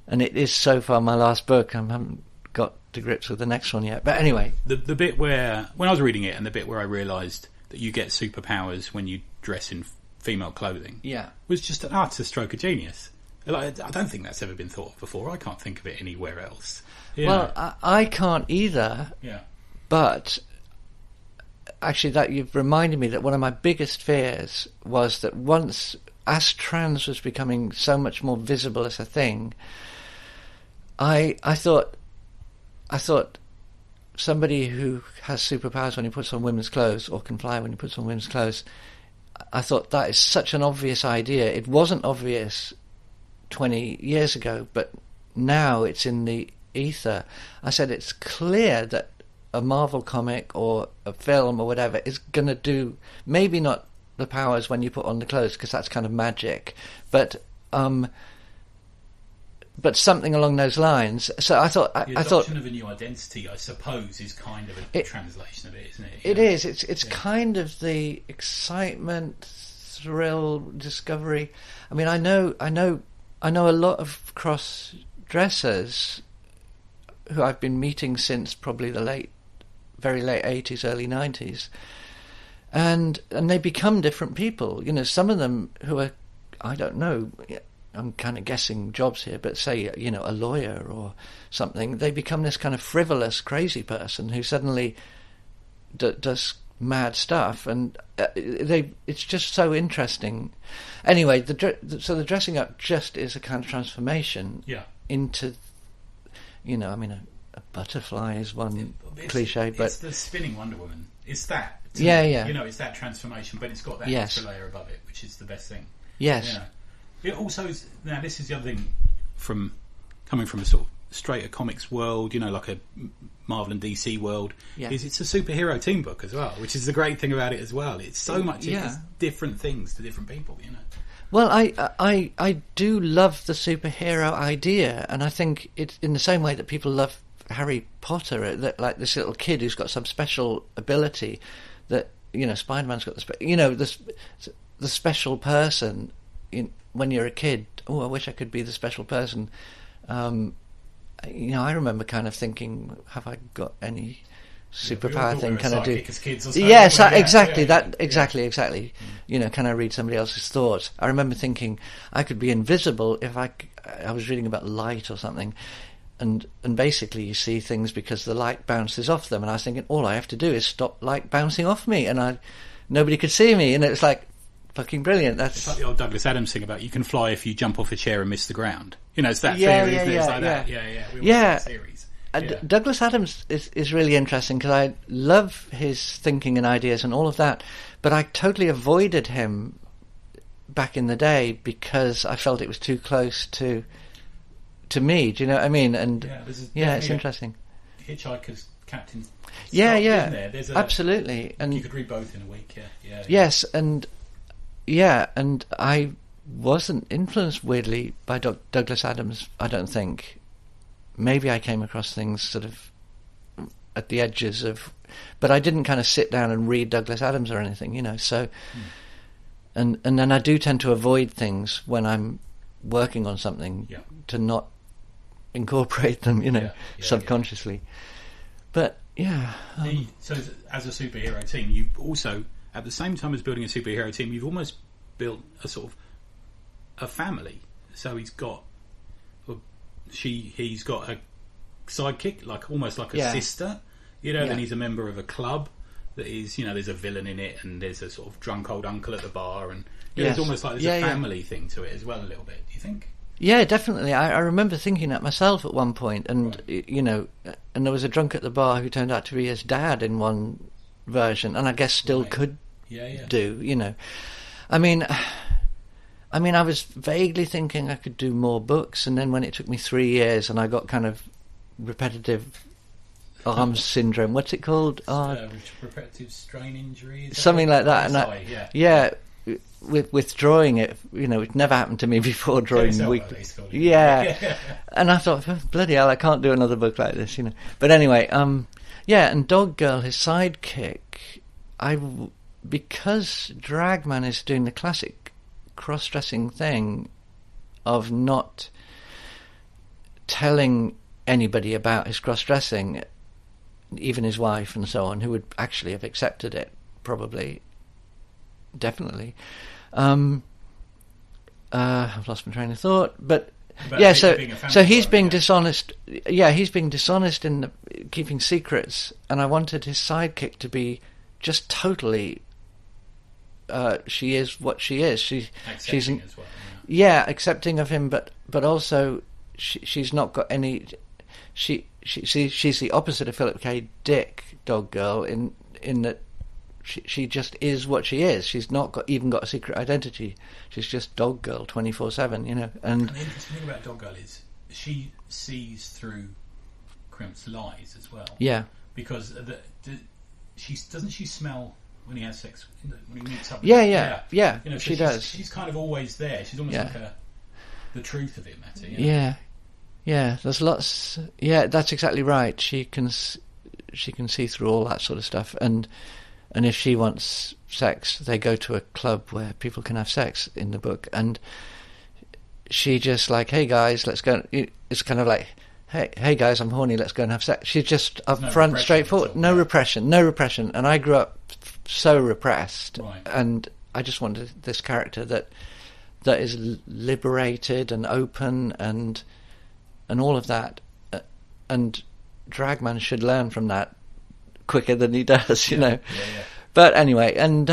and it is so far my last book. I haven't got to grips with the next one yet. But anyway, the bit where, when I was reading it, and the bit where I realised that you get superpowers when you dress in female clothing, was just an utter stroke of genius. Like, I don't think that's ever been thought of before. I can't think of it anywhere else. Well, I can't either. Yeah. But actually, that you've reminded me that one of my biggest fears was that once, as trans was becoming so much more visible as a thing, I thought somebody who has superpowers when he puts on women's clothes, or can fly when he puts on women's clothes, I thought that is such an obvious idea. It wasn't obvious 20 years ago, but now it's in the ether. I said it's clear that a Marvel comic or a film or whatever is going to do, maybe not the powers when you put on the clothes, because that's kind of magic, but but something along those lines. So I thought, The adoption of a new identity, I suppose, is kind of a translation of it, isn't it? It is. It's kind of the excitement, thrill, discovery. I mean, I know a lot of cross-dressers who I've been meeting since probably the very late 80s, early 90s, and they become different people. You know, some of them who are, I don't know, I'm kind of guessing jobs here, but say, you know, a lawyer or something, they become this kind of frivolous, crazy person who suddenly does mad stuff, and it's just so interesting. Anyway, so the dressing up just is a kind of transformation into, you know, I mean, a butterfly is one cliche, but it's the spinning Wonder Woman. It's that. Yeah. You know, it's that transformation, but it's got that extra layer above it, which is the best thing. Yes. You know. It also is. Now, this is the other thing coming from a sort of straighter comics world, you know, like a Marvel and DC world, is it's a superhero team book as well, which is the great thing about it as well. It's so much it's different things to different people, you know. Well, I do love the superhero idea, and I think it's in the same way that people love Harry Potter, that like this little kid who's got some special ability that, you know, Spider-Man's got the special person when you're a kid. Oh, I wish I could be the special person. You know, I remember kind of thinking, have I got any superpower thing? Can I do? Yes, exactly. Exactly. You know, can I read somebody else's thoughts? I remember thinking I could be invisible if I was reading about light or something, and basically you see things because the light bounces off them, and I was thinking all I have to do is stop light bouncing off me, and nobody could see me, and it's like fucking brilliant. It's like the old Douglas Adams thing about you can fly if you jump off a chair and miss the ground. You know, it's that theory, isn't it? It's like that. We watched that series. Douglas Adams is really interesting because I love his thinking and ideas and all of that, but I totally avoided him back in the day because I felt it was too close to me. Do you know what I mean? And it's interesting. Hitchhiker's Captain. There's absolutely, and you could read both in a week. Yes, and I wasn't influenced weirdly by Douglas Adams, I don't think. Maybe I came across things sort of at the edges of, but I didn't kind of sit down and read Douglas Adams or anything, you know. So, and then I do tend to avoid things when I'm working on something to not incorporate them, you know, subconsciously. But so as a superhero team, you also, at the same time as building a superhero team, you've almost built a sort of a family. So he's got a sidekick, like almost like a sister, you know. Then he's a member of a club that is, you know, there's a villain in it, and there's a sort of drunk old uncle at the bar, and there's almost like there's a family thing to it as well, a little bit. Do you think? Yeah, definitely. I remember thinking that myself at one point, and you know, and there was a drunk at the bar who turned out to be his dad in one version, and I guess still could do, you know. I mean, I was vaguely thinking I could do more books, and then when it took me 3 years and I got kind of repetitive arm syndrome, what's it called? Repetitive strain injury? Something like that. And withdrawing it, you know, it never happened to me before drawing weekly. And I thought, oh, bloody hell, I can't do another book like this, you know. But anyway, and Dog Girl, his sidekick, because Dragman is doing the classic cross-dressing thing of not telling anybody about his cross-dressing, even his wife and so on, who would actually have accepted it, probably, definitely. I've lost my train of thought, but so he's being dishonest. Yeah, he's being dishonest in keeping secrets, and I wanted his sidekick to be just totally. She is what she is. She's as well. Accepting of him, but also she's not got any. She's the opposite of Philip K. Dick, Dog Girl, in that she just is what she is. She's not even got a secret identity. She's just Dog Girl 24/7, you know. And the interesting thing about Dog Girl is she sees through Crimp's lies as well. Yeah, because doesn't she smell when he has sex, when he meets up? Yeah. You know, so she does. She's kind of always there. She's almost like the truth of him. You know? Yeah. Yeah, there's lots. Yeah, that's exactly right. She can see through all that sort of stuff, and if she wants sex, they go to a club where people can have sex in the book, and she just like, hey guys, let's go. It's kind of like, hey guys, I'm horny, let's go and have sex. She's just upfront, straightforward, no repression, and I grew up so repressed, right. And I just wanted this character that is liberated and open and all of that, and Dragman should learn from that quicker than he does, you know. Yeah. But anyway, and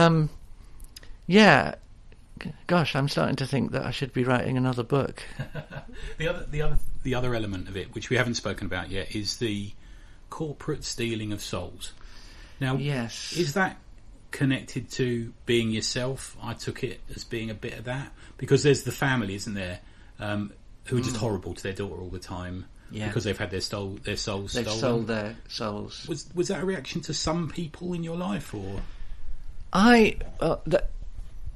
gosh, I'm starting to think that I should be writing another book. The other element of it, which we haven't spoken about yet, is the corporate stealing of souls. Now, yes, is that connected to being yourself? I took it as being a bit of that, because there's the family, isn't there, who are just horrible to their daughter all the time, because they've had their souls stolen. They've sold their souls. Was that a reaction to some people in your life, or?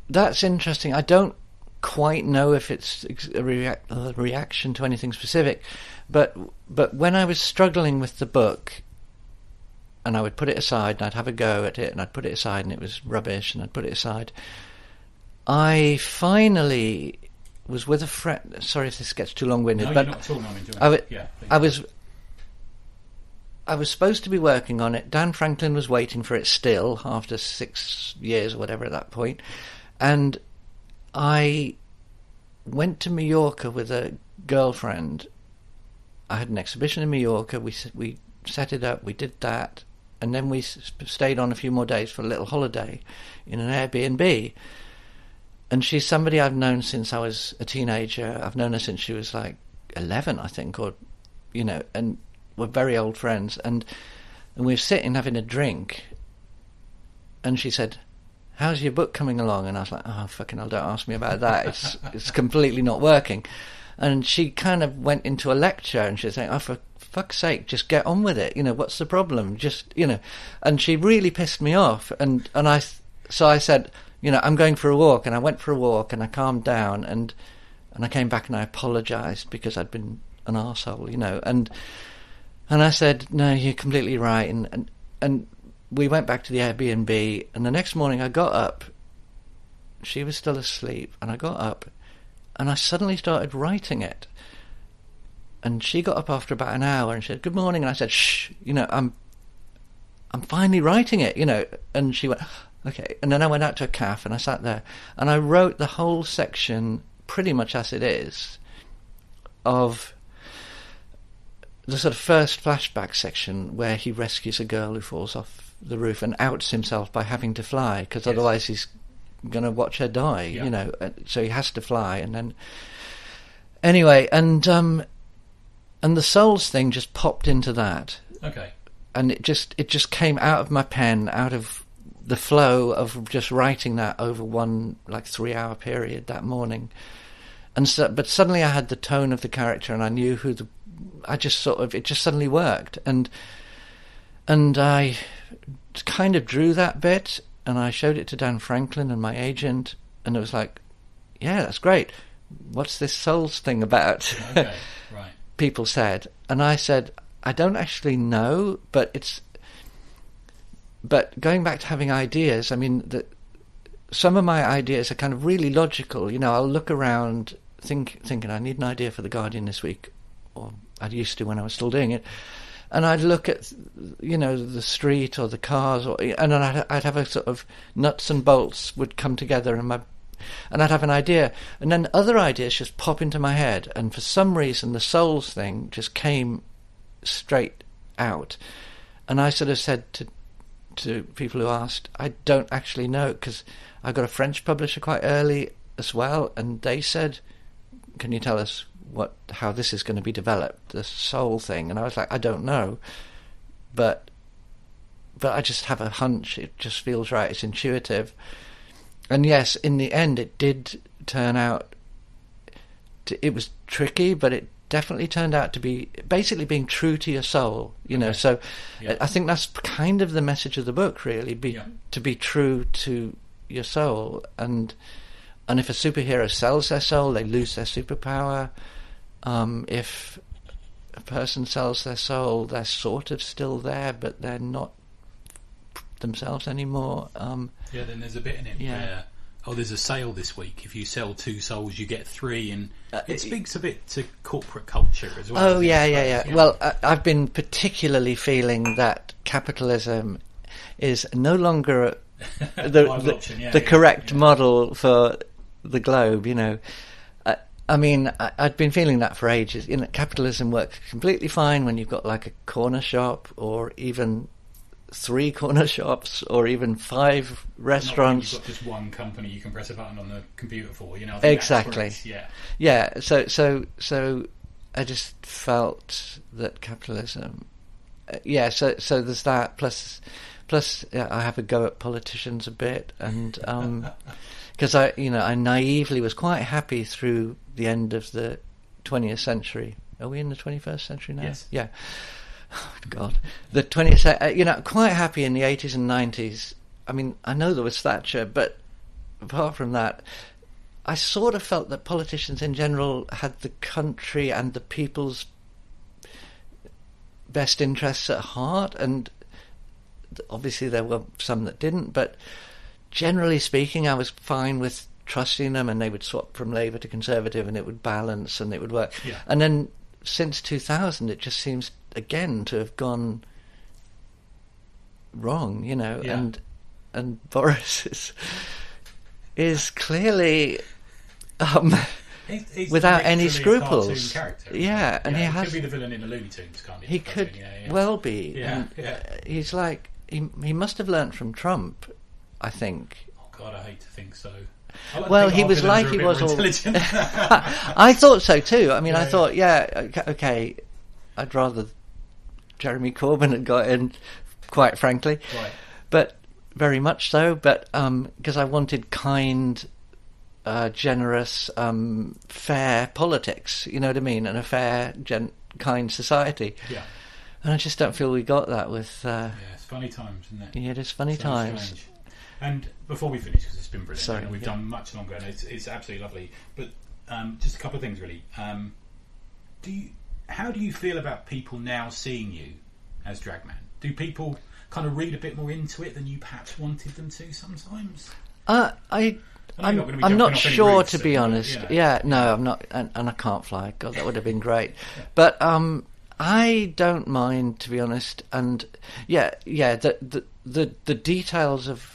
That's interesting. I don't quite know if it's a reaction to anything specific, but when I was struggling with the book, and I would put it aside, and I'd have a go at it, and I'd put it aside, and it was rubbish, and I'd put it aside, I finally was with a friend. Sorry if this gets too long-winded, no, but you're not at all. No, I'm enjoying it. I was supposed to be working on it. Dan Franklin was waiting for it still after 6 years or whatever at that point. And I went to Mallorca with a girlfriend. I had an exhibition in Mallorca. We set it up. We did that. And then we stayed on a few more days for a little holiday in an Airbnb. And she's somebody I've known since I was a teenager. I've known her since she was like 11, I think, or, you know, and we're very old friends. And we were sitting having a drink. And she said, how's your book coming along? And I was like, oh, fucking hell, don't ask me about that. It's completely not working. And she kind of went into a lecture, and she was saying, oh, for fuck's sake, just get on with it. You know, what's the problem? Just, you know. And she really pissed me off. And I said, you know, I'm going for a walk. And I went for a walk, and I calmed down, and I came back and I apologised because I'd been an arsehole, you know. And I said, no, you're completely right. And we went back to the Airbnb, and the next morning I got up. She was still asleep, and I got up, and I suddenly started writing it. And she got up after about an hour, and she said, good morning, and I said, shh, you know, I'm finally writing it, you know. And she went, okay. And then I went out to a cafe, and I sat there, and I wrote the whole section pretty much as it is of the sort of first flashback section where he rescues a girl who falls off the roof and outs himself by having to fly, because otherwise he's going to watch her die, you know. So he has to fly, and then anyway, and the souls thing just popped into that. Okay. And it just came out of my pen, out of the flow of just writing that over one like 3-hour period that morning. And so, but suddenly I had the tone of the character, and I knew it just suddenly worked, and I kind of drew that bit, and I showed it to Dan Franklin and my agent, and it was like, yeah, that's great. What's this souls thing about? Okay, right. People said, and I said, I don't actually know, but going back to having ideas, I mean, some of my ideas are kind of really logical. You know, I'll look around thinking I need an idea for The Guardian this week, or I used to when I was still doing it, and I'd look at, you know, the street or the cars, and then I'd have a sort of nuts and bolts would come together, and I'd have an idea, and then other ideas just pop into my head, and for some reason the souls thing just came straight out, and I sort of said to people who asked, I don't actually know, because I got a French publisher quite early as well, and they said, can you tell us how this is going to be developed, the soul thing? And I was like, I don't know, but I just have a hunch. It just feels right. It's intuitive. And yes, in the end, it did turn out. It was tricky, but it definitely turned out to be basically being true to your soul. You know, so I think that's kind of the message of the book, really, to be true to your soul. And if a superhero sells their soul, they lose their superpower. If a person sells their soul, they're sort of still there, but they're not themselves anymore. Then there's a bit in it where, there's a sale this week. If you sell 2 souls, you get 3, and it speaks a bit to corporate culture as well. Oh, yeah. Well, I've been particularly feeling that capitalism is no longer the correct model for the globe, I'd been feeling that for ages. Capitalism works completely fine when you've got like a corner shop, or even 3 corner shops, or even 5 restaurants. You've got just one company you can press a button on the computer for, I think exactly. Yeah. So I just felt that capitalism. So there's that. Plus, I have a go at politicians a bit, and because I naively was quite happy through the end of the 20th century. Are we in the 21st century now? Yes. Yeah. Oh, God. The 20th, quite happy in the 80s and 90s. I know there was Thatcher, but apart from that, I sort of felt that politicians in general had the country and the people's best interests at heart, and obviously there were some that didn't, but generally speaking, I was fine with trusting them, and they would swap from Labour to Conservative, and it would balance, and it would work. Yeah. And then since 2000, it just seems again to have gone wrong, and Boris is clearly he's without any scruples. Yeah, and he could be the villain in the Looney Tunes, can't he? He could well be. Yeah, He's like he must have learnt from Trump, I think. Oh God, I hate to think so. Well, he was like he was all. I thought so too. I thought, okay, I'd rather Jeremy Corbyn had got in, quite frankly, right. But very much so. But because I wanted kind, generous, fair politics. You know what I mean, and a fair, kind society. Yeah. And I just don't feel we got that with. It's funny times, isn't it? Yeah, it is funny times. Strange. And before we finish, because it's been brilliant, Sorry, and we've done much longer, and it's absolutely lovely. But just a couple of things, really. How do you feel about people now seeing you as Dragman? Do people kind of read a bit more into it than you perhaps wanted them to sometimes? I'm not sure, to be honest. No, I'm not, and I can't fly. God, that would have been great. But I don't mind, to be honest. And the details of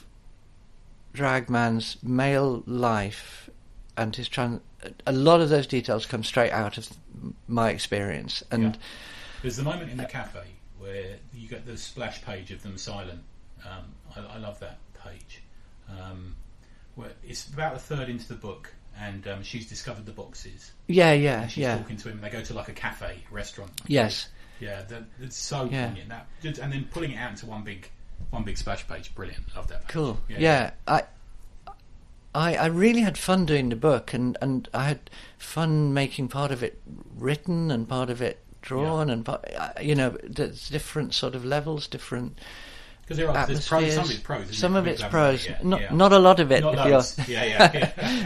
Dragman's male life and his a lot of those details come straight out of my experience. And there's the moment in the cafe where you get the splash page of them silent. I love that page. Where it's about a third into the book, and she's discovered the boxes. And she's talking to him. And they go to like a cafe, restaurant. Yes. Yeah, it's so poignant. And then pulling it out into one big splash page, brilliant. Love that page. Cool. I really had fun doing the book, and I had fun making part of it written and part of it drawn, and there's different sort of levels, different. Because there's prose, some of it's prose. Some of it's prose, not a lot of it.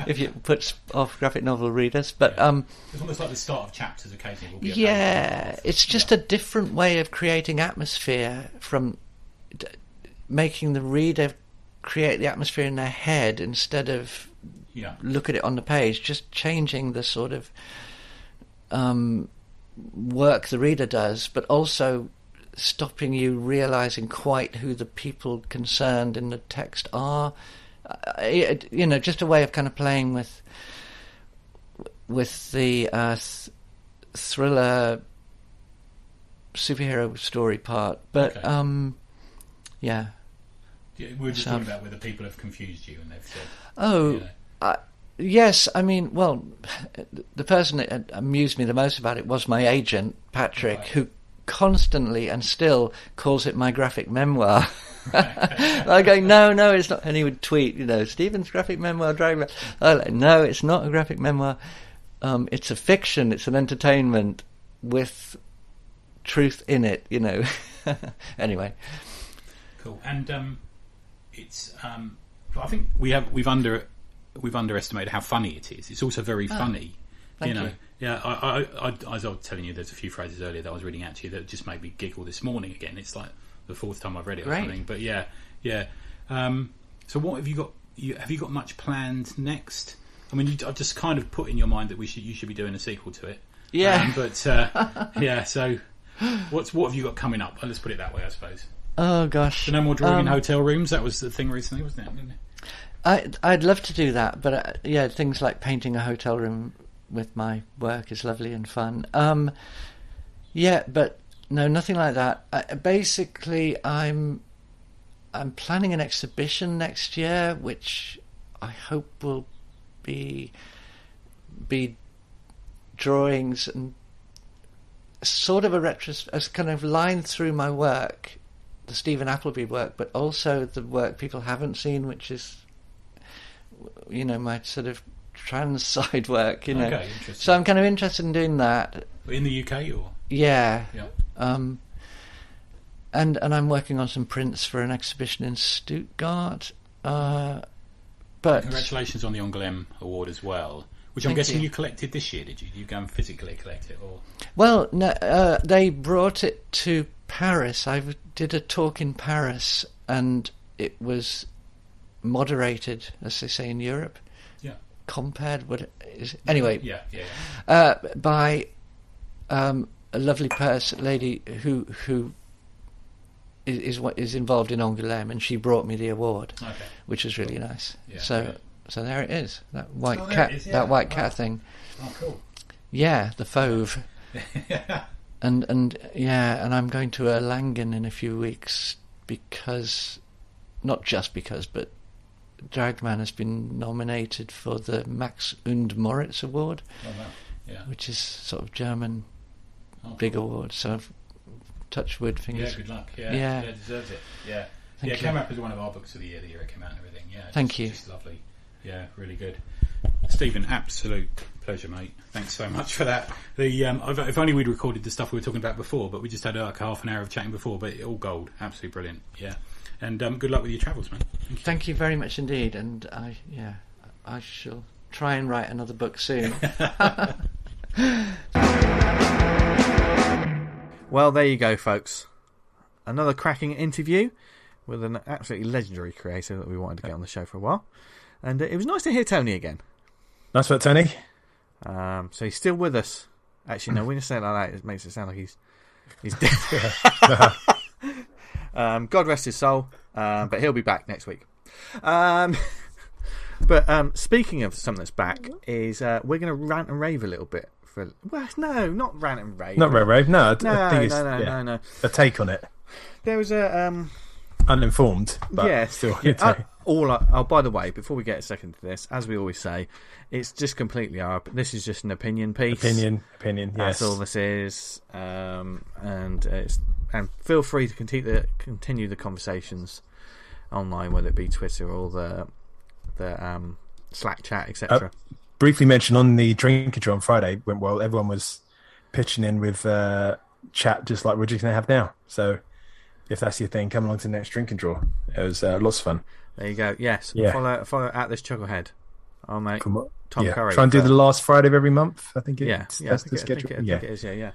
If you put off graphic novel readers, but it's almost like the start of chapters occasionally. Will be it's just a different way of creating atmosphere, from making the reader create the atmosphere in their head instead of look at it on the page. Just changing the sort of work the reader does, but also stopping you realising quite who the people concerned in the text are. Just a way of kind of playing with the thriller superhero story part. But we were just talking about whether people have confused you and they've said, yes, the person that amused me the most about it was my agent, Patrick, who constantly and still calls it my graphic memoir. I'm going, no, it's not. And he would tweet, Stephen's graphic memoir, Dragman. I'm like, no, it's not a graphic memoir. It's a fiction. It's an entertainment with truth in it, Anyway. Cool. And it's. I think we've underestimated how funny it is. It's also very funny. Thank you. Yeah, I as I was telling you, there's a few phrases earlier that I was reading out to you that just made me giggle this morning again. It's like the fourth time I've read it or something. But yeah. So what have you got? Have you got much planned next? I mean, I just kind of put in your mind that you should be doing a sequel to it. Yeah. Yeah. So what have you got coming up? Let's put it that way, I suppose. Oh gosh. So no more drawing in hotel rooms. That was the thing recently, wasn't it? I'd love to do that, but yeah, things like painting a hotel room with my work is lovely and fun. Yeah, but no, nothing like that. Basically, I'm planning an exhibition next year, which I hope will be drawings and sort of a kind of line through my work, the Steven Appleby work, but also the work people haven't seen, which is, my sort of trans side work, Okay, interesting. So I'm kind of interested in doing that. In the UK or? Yeah. And I'm working on some prints for an exhibition in Stuttgart. But congratulations on the Angoulême Award as well, which I'm guessing you collected this year. Did you? Did you go and physically collect it, or? Well, no, they brought it to Paris. I did a talk in Paris, and it was moderated, as they say in Europe. Yeah. Compared, what is it? Anyway? Yeah. By a lovely lady who is involved in Angoulême, and she brought me the award, which was really nice. Yeah, so there it is, that white cat, that white cat thing. Oh, cool. Yeah, the fauve. and I'm going to Erlangen in a few weeks because, not just because, but Dragman has been nominated for the Max und Moritz Award, which is sort of German big award. So I've touched wood, fingers. Yeah, good luck. Yeah, deserves it. Yeah, it came up as one of our books of the year it came out and everything. Yeah, thank you. Just lovely. Yeah, really good. Stephen, absolute pleasure, mate. Thanks so much for that. If only we'd recorded the stuff we were talking about before, but we just had like half an hour of chatting before, but all gold. Absolutely brilliant. Yeah. And good luck with your travels, man. Thank you very much indeed. And I shall try and write another book soon. Well, there you go, folks. Another cracking interview with an absolutely legendary creator that we wanted to get on the show for a while. And it was nice to hear Tony again. Nice work, Tony. So he's still with us. Actually, no, when you say it like that, it makes it sound like he's dead. God rest his soul, but he'll be back next week. But speaking of something that's back, is we're going to rant and rave a little bit. No, not rant and rave. Not rave. No. No. A take on it. There was a uninformed, but still. By the way, before we get a second to this, as we always say, it's just completely this is just an opinion piece. Opinion. Yes, that's all this is. And feel free to continue the conversations online, whether it be Twitter or the Slack chat, etc. Briefly mentioned on the Drink and Draw on Friday went well. Everyone was pitching in with chat just like we're just going to have now. So if that's your thing, come along to the next Drink and Draw. It was lots of fun. There you go. Yes. Yeah. Follow at this Chucklehead. Oh, mate. Tom Curry. Try and do the last Friday of every month. I think that's the schedule. I think it is. Yeah.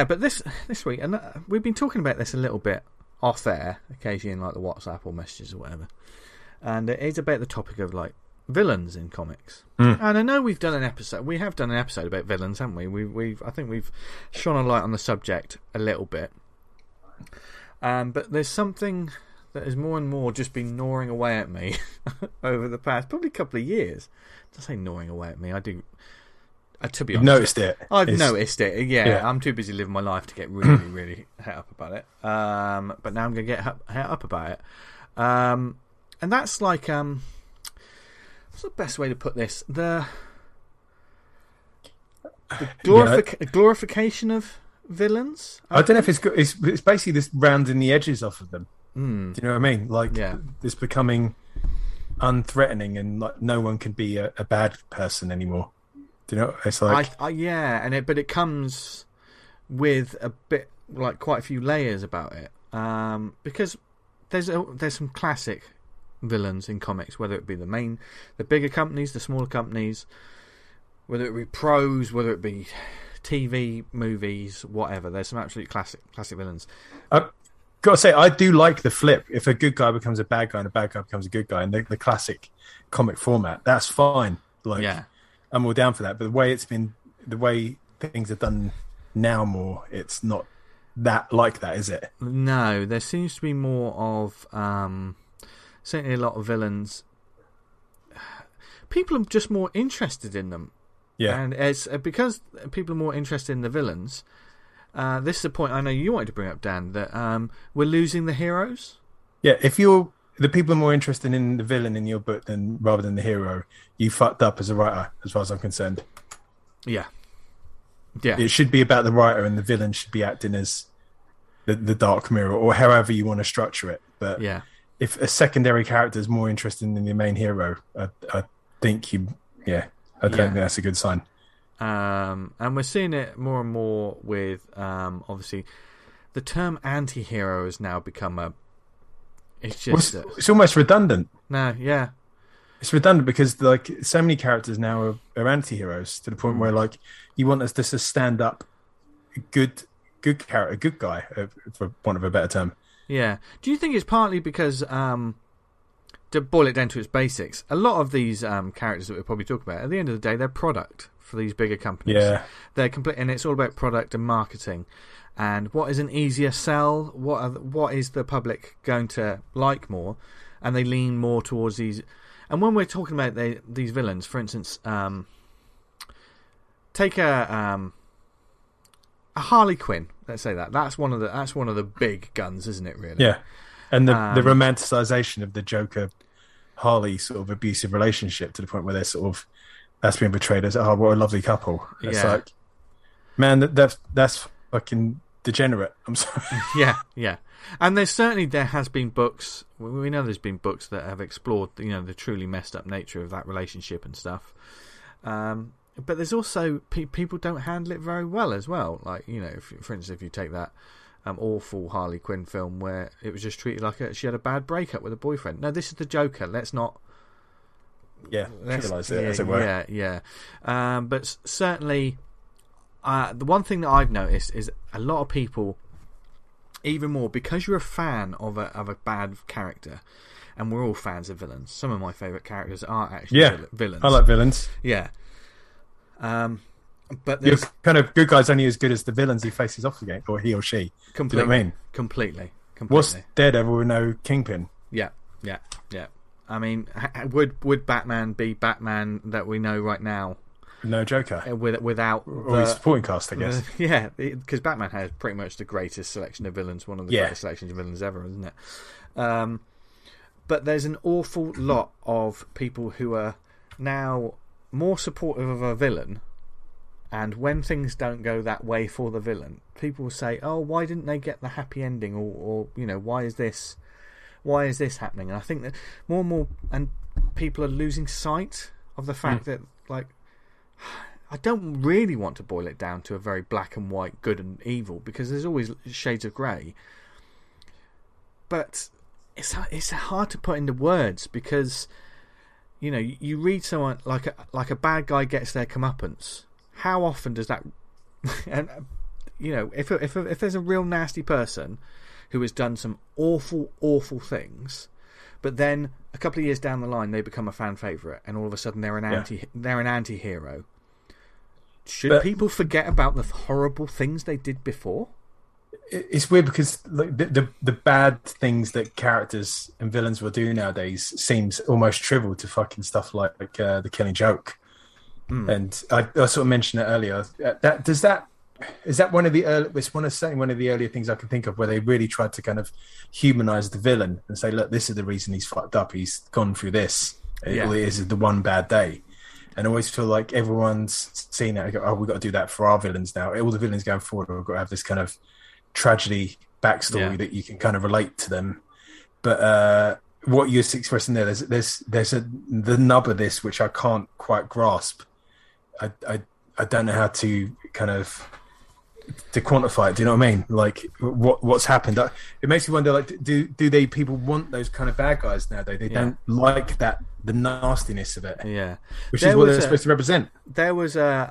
But this week, and we've been talking about this a little bit off air, occasionally in like the WhatsApp or messages or whatever. And it is about the topic of like villains in comics. And I know we have done an episode about villains, haven't we? I think we've shone a light on the subject a little bit. But there's something that has more and more just been gnawing away at me over the past probably couple of years. To say gnawing away at me, I do. To be honest, noticed it. I've noticed it. Yeah, I'm too busy living my life to get really, really het up about it. But now I'm going to get het up about it. And that's like, what's the best way to put this? The glorification of villains. I don't know if it's basically this rounding the edges off of them. Do you know what I mean? Like, it's becoming unthreatening, and like no one can be a bad person anymore. Do you know? It's like but it comes with a bit like quite a few layers about it, because there's some classic villains in comics, whether it be the bigger companies, the smaller companies. whether it be prose, whether it be TV, movies, whatever. There's some absolute classic villains. I've got to say, I do like the flip. If a good guy becomes a bad guy and a bad guy becomes a good guy in the classic comic format, that's fine. Like, I'm all down for that. But the way things are done now, more, it's not that like that, is it? No, there seems to be more of certainly a lot of villains. People are just more interested in them. Yeah, and it's because people are more interested in the villains. This is a point I know you wanted to bring up, Dan, that we're losing the heroes. Yeah, if the people are more interested in the villain in your book rather than the hero, you fucked up as a writer, as far as I'm concerned. Yeah. It should be about the writer, and the villain should be acting as the dark mirror, or however you want to structure it. But if a secondary character is more interested than the main hero, I think I don't think that's a good sign. And we're seeing it more and more with, obviously, the term anti-hero has now become it's almost redundant. No, yeah. It's redundant because like so many characters now are anti-heroes to the point where like you want us to stand up good character, good guy, for want of a better term. Yeah. Do you think it's partly because... to boil it down to its basics, a lot of these characters that we're probably talking about, at the end of the day, they're product for these bigger companies. Yeah, they're complete, and it's all about product and marketing. And what is an easier sell? What is the public going to like more? And they lean more towards these. And when we're talking about these villains, for instance, take a Harley Quinn. Let's say that's one of the big guns, isn't it? Really? Yeah. And the romanticization of the Joker Harley sort of abusive relationship to the point where they're sort of that's being portrayed as what a lovely couple. It's like, man, that's fucking degenerate. I'm sorry. Yeah. And there has been books. We know there's been books that have explored the truly messed up nature of that relationship and stuff. But there's also people don't handle it very well as well. Like for instance, if you take that. Awful Harley Quinn film where it was just treated like she had a bad breakup with a boyfriend. No, this is the Joker. Let's not. Yeah, trivialise it as it were. Yeah. But certainly, the one thing that I've noticed is a lot of people, even more because you're a fan of a bad character, and we're all fans of villains. Some of my favourite characters are actually villains. I like villains. Yeah. But your kind of good guy's only as good as the villains he faces off against, or he or she. Completely. Do you know what I mean? Completely. What's Daredevil with no Kingpin? Yeah. I mean, would Batman be Batman that we know right now? No Joker. Without his supporting cast, I guess. Because Batman has pretty much the greatest selection of villains, one of the greatest selections of villains ever, isn't it? But there's an awful lot of people who are now more supportive of a villain. And when things don't go that way for the villain, people will say, "Oh, why didn't they get the happy ending?" Or why is this happening? And I think that more and more, and people are losing sight of the fact that, like, I don't really want to boil it down to a very black and white, good and evil, because there's always shades of grey. But it's hard to put into words because, you read someone like a bad guy gets their comeuppance. How often does that? And if there's a real nasty person who has done some awful things, but then a couple of years down the line they become a fan favourite, and all of a sudden they're an anti-hero. Should people forget about the horrible things they did before? It's weird because like the bad things that characters and villains will do nowadays seems almost trivial to fucking stuff like the Killing Joke. And I sort of mentioned it earlier. Is that one of the one of the earlier things I can think of where they really tried to kind of humanize the villain and say, look, this is the reason he's fucked up. He's gone through this. It is the one bad day. And I always feel like everyone's seen that and go, oh, we've got to do that for our villains now. All the villains going forward have got to have this kind of tragedy backstory that you can kind of relate to them. But what you're expressing there, there's the nub of this which I can't quite grasp. I don't know how to kind of to quantify it. Do you know what I mean? Like what's happened? It makes me wonder. Like, do people want those kind of bad guys nowadays? They don't like that the nastiness of it. Yeah, which is what they're supposed to represent. There was I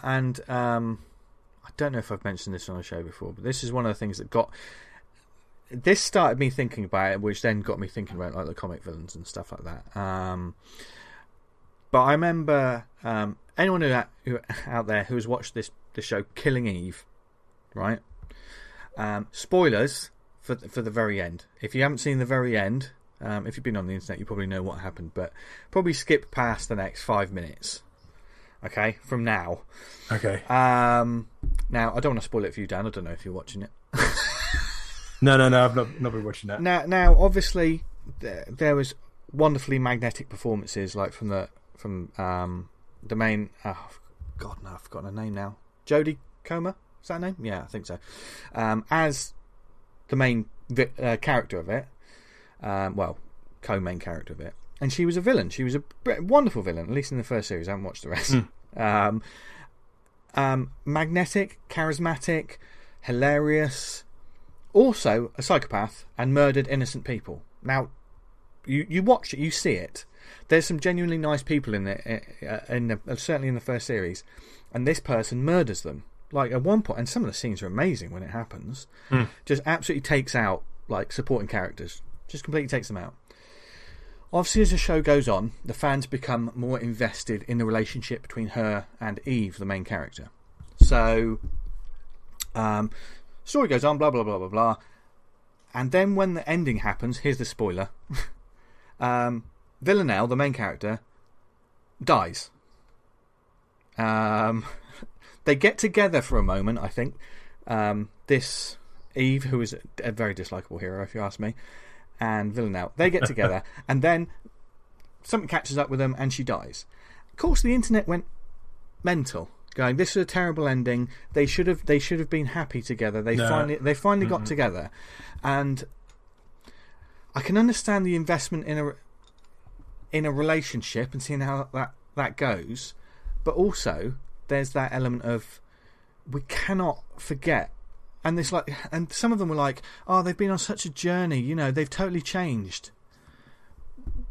don't know if I've mentioned this on a show before, but this is one of the things that this started me thinking about it, which then got me thinking about like the comic villains and stuff like that. But I remember anyone who out there who has watched this show, Killing Eve, right? Spoilers for the very end. If you haven't seen the very end, if you've been on the internet, you probably know what happened, but probably skip past the next 5 minutes. Okay, from now. Okay. Now I don't want to spoil it for you, Dan. I don't know if you're watching it. No, I've not been watching that. Now, obviously, there was wonderfully magnetic performances, like from the main. Oh God, no, I've forgotten her name now. Jodie Comer, is that her name? Yeah, I think so. As the main character of it, co-main character of it, and she was a villain. She was a wonderful villain, at least in the first series. I haven't watched the rest. Magnetic, charismatic, hilarious. Also a psychopath and murdered innocent people. Now, you watch it, you see it. There's some genuinely nice people in it, certainly in the first series, and this person murders them. Like at one point, and some of the scenes are amazing when it happens. Just absolutely takes out like supporting characters. Just completely takes them out. Obviously, as the show goes on, the fans become more invested in the relationship between her and Eve, the main character. So, story goes on, blah, blah, blah, blah, blah. And then when the ending happens, here's the spoiler. Villanelle, the main character, dies. They get together for a moment, I think. This Eve, who is a very dislikable hero, if you ask me, and Villanelle, they get together, and then something catches up with them, and she dies. Of course, the internet went mental, going, "This is a terrible ending. They should have been happy together. They finally got together." And I can understand the investment in a relationship and seeing how that goes, but also there's that element of we cannot forget. And this and some of them were like, "Oh, they've been on such a journey. You know, they've totally changed."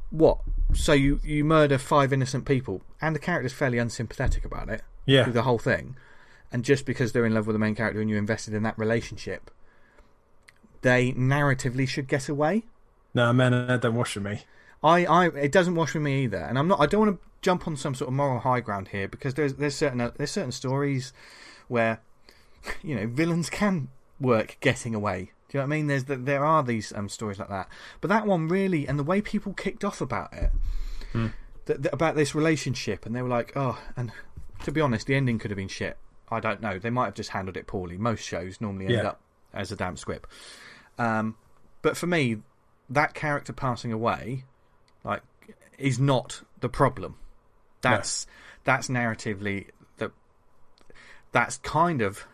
What? So you murder 5 innocent people, and the character's fairly unsympathetic about it. Yeah. Through the whole thing, and just because they're in love with the main character and you're invested in that relationship, they narratively should get away. No, man, that don't wash with me. It doesn't wash with me either, and I don't want to jump on some sort of moral high ground here, because there's certain stories where, you know, villains can work getting away. Do you know what I mean? There are these stories like that, but that one really, and the way people kicked off about it, about this relationship, and they were like, "Oh," and to be honest, the ending could have been shit. I don't know. They might have just handled it poorly. Most shows normally end up as a damp squib. But for me, that character passing away, like, is not the problem. That's narratively that's kind of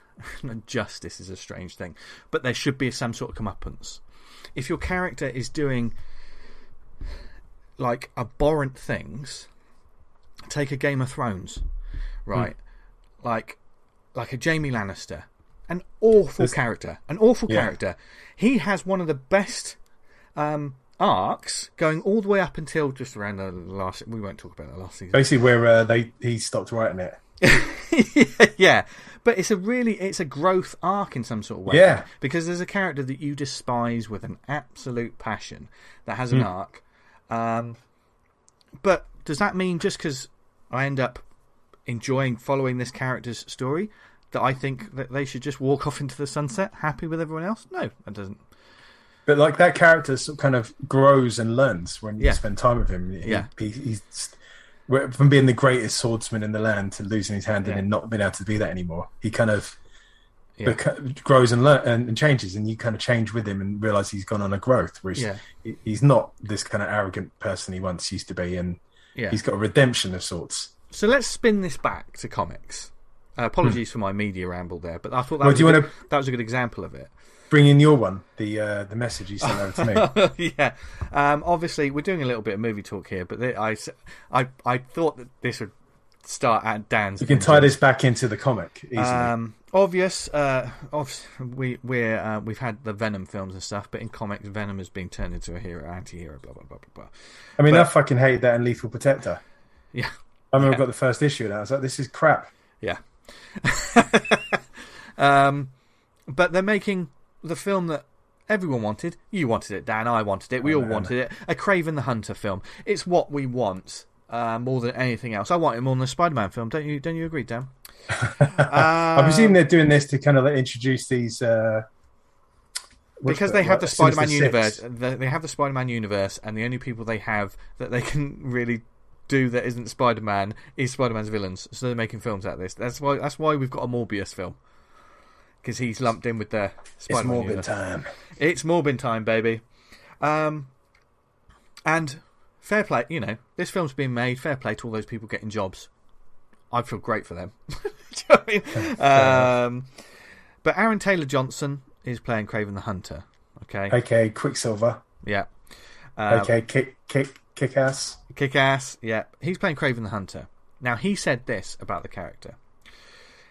justice is a strange thing, but there should be some sort of comeuppance. If your character is doing like abhorrent things, take a Game of Thrones, right? Like a Jaime Lannister, an awful character. He has one of the best arcs going all the way up until just around the last. We won't talk about the last season. Basically, where he stopped writing it. Yeah, but it's a growth arc in some sort of way. Yeah, because there's a character that you despise with an absolute passion that has an arc. But does that mean just because I end up enjoying following this character's story that I think that they should just walk off into the sunset happy with everyone else? No, that doesn't. But like that character kind of grows and learns when you spend time with him. He's from being the greatest swordsman in the land to losing his hand and then not being able to be that anymore. He kind of grows and learns and changes, and you kind of change with him and realise he's gone on a growth. Where he's not this kind of arrogant person he once used to be, and he's got a redemption of sorts. So let's spin this back to comics. Apologies for my media ramble there, but I thought that was a good example of it. Bring in your one, the message you sent over to me. Obviously we're doing a little bit of movie talk here, but I thought that this would start at Dan's. You can tie this back into the comic easily. obvious. We've had the Venom films and stuff, but in comics, Venom has been turned into a hero, anti-hero, blah blah blah blah blah. I mean, I fucking hated that in Lethal Protector. Yeah, I remember I got the first issue of that. I was like, this is crap. Yeah. But they're making the film that everyone wanted. You wanted it, Dan. I wanted it. We all wanted it. A Kraven the Hunter film. It's what we want more than anything else. I want it more than a Spider-Man film. Don't you agree, Dan? I presume they're doing this to kind of introduce these. Because they have the Spider-Man universe. They have the Spider-Man universe, and the only people they have that they can really do that isn't Spider-Man is Spider-Man's villains. So they're making films out of this. That's why we've got a Morbius film. Because he's lumped in with the Spider-Man universe. It's Morbin time. It's Morbin time, baby. And fair play, this film's being made. Fair play to all those people getting jobs. I feel great for them. Do you know what I mean? But Aaron Taylor-Johnson is playing Kraven the Hunter. Okay, Quicksilver. Yeah. Kick-Ass. Kick-Ass, yeah. He's playing Kraven the Hunter. Now, he said this about the character.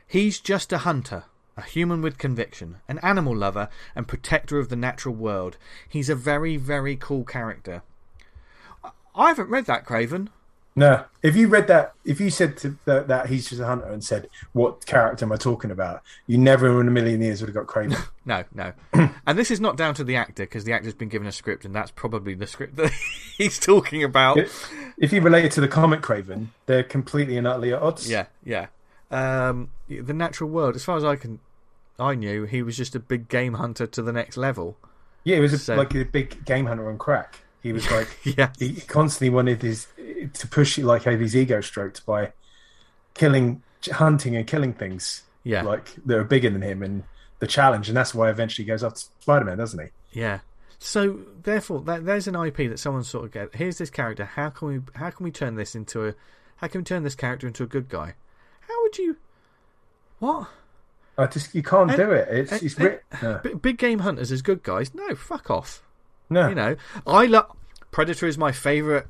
He's just a hunter, a human with conviction, an animal lover and protector of the natural world. He's a very, very cool character. I haven't read that, Kraven. No. If you read that, if you said that he's just a hunter and said, what character am I talking about? You never in a million years would have got Kraven. No. And this is not down to the actor, because the actor's been given a script, and that's probably the script that he's talking about. If you relate it to the comic Kraven, they're completely and utterly at odds. Yeah. The natural world, as far as I knew, he was just a big game hunter to the next level. Yeah, he was like a big game hunter on crack. He was like, he constantly wanted to push these ego strokes by hunting and killing things, like that are bigger than him and the challenge, and that's why eventually he goes after Spider-Man, doesn't he? Yeah. So therefore, there's an IP that someone sort of get. Here's this character. How can we turn this character into a good guy? How would you? What? You can't do it. It's written. Big game hunters as good guys? No, fuck off. No. I love Predator is my favourite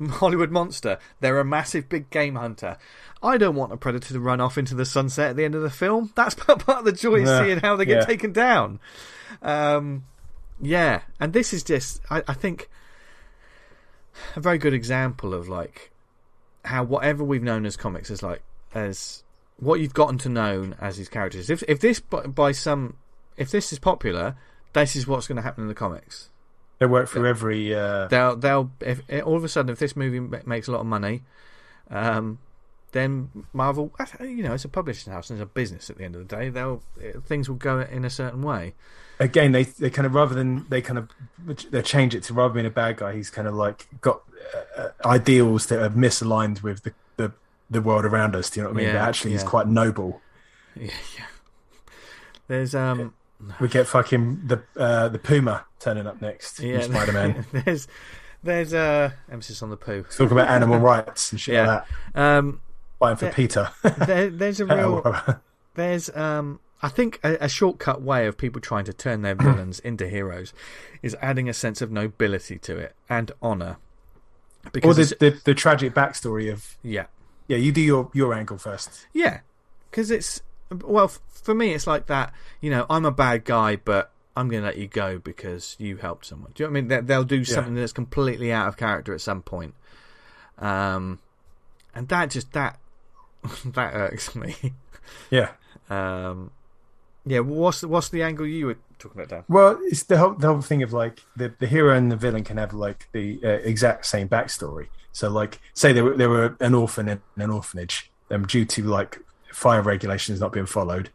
Hollywood monster. They're a massive big game hunter. I don't want a predator to run off into the sunset at the end of the film. That's part of the joy of seeing how they get taken down. And this is just, I think, a very good example of how whatever we've known as comics as what you've gotten to know as these characters. If this is popular, this is what's going to happen in the comics. They work for every. They'll if all of a sudden, if this movie makes a lot of money, then Marvel, it's a publishing house and it's a business. At the end of the day, things will go in a certain way. Again, they kind of they change it to rather than being a bad guy, he's kind of got ideals that are misaligned with the world around us. Do you know what I mean? But actually, he's quite noble. Yeah. There's We get fucking the Puma turning up next. Yeah, Spider-Man. there's emphasis on the poo. Talking about animal rights and shit like that. Fighting for Peter. There's I think a shortcut way of people trying to turn their villains into heroes is adding a sense of nobility to it and honour. Because the tragic backstory of you do your angle first. Yeah, because for me it's like that. I'm a bad guy, but I'm going to let you go because you helped someone. Do you know what I mean? They'll do something that's completely out of character at some point, and that irks me. Yeah. What's the angle you were talking about, Dan? Well, it's the whole thing of the hero and the villain can have the exact same backstory. So say they were an orphan in an orphanage, due to fire regulations not being followed,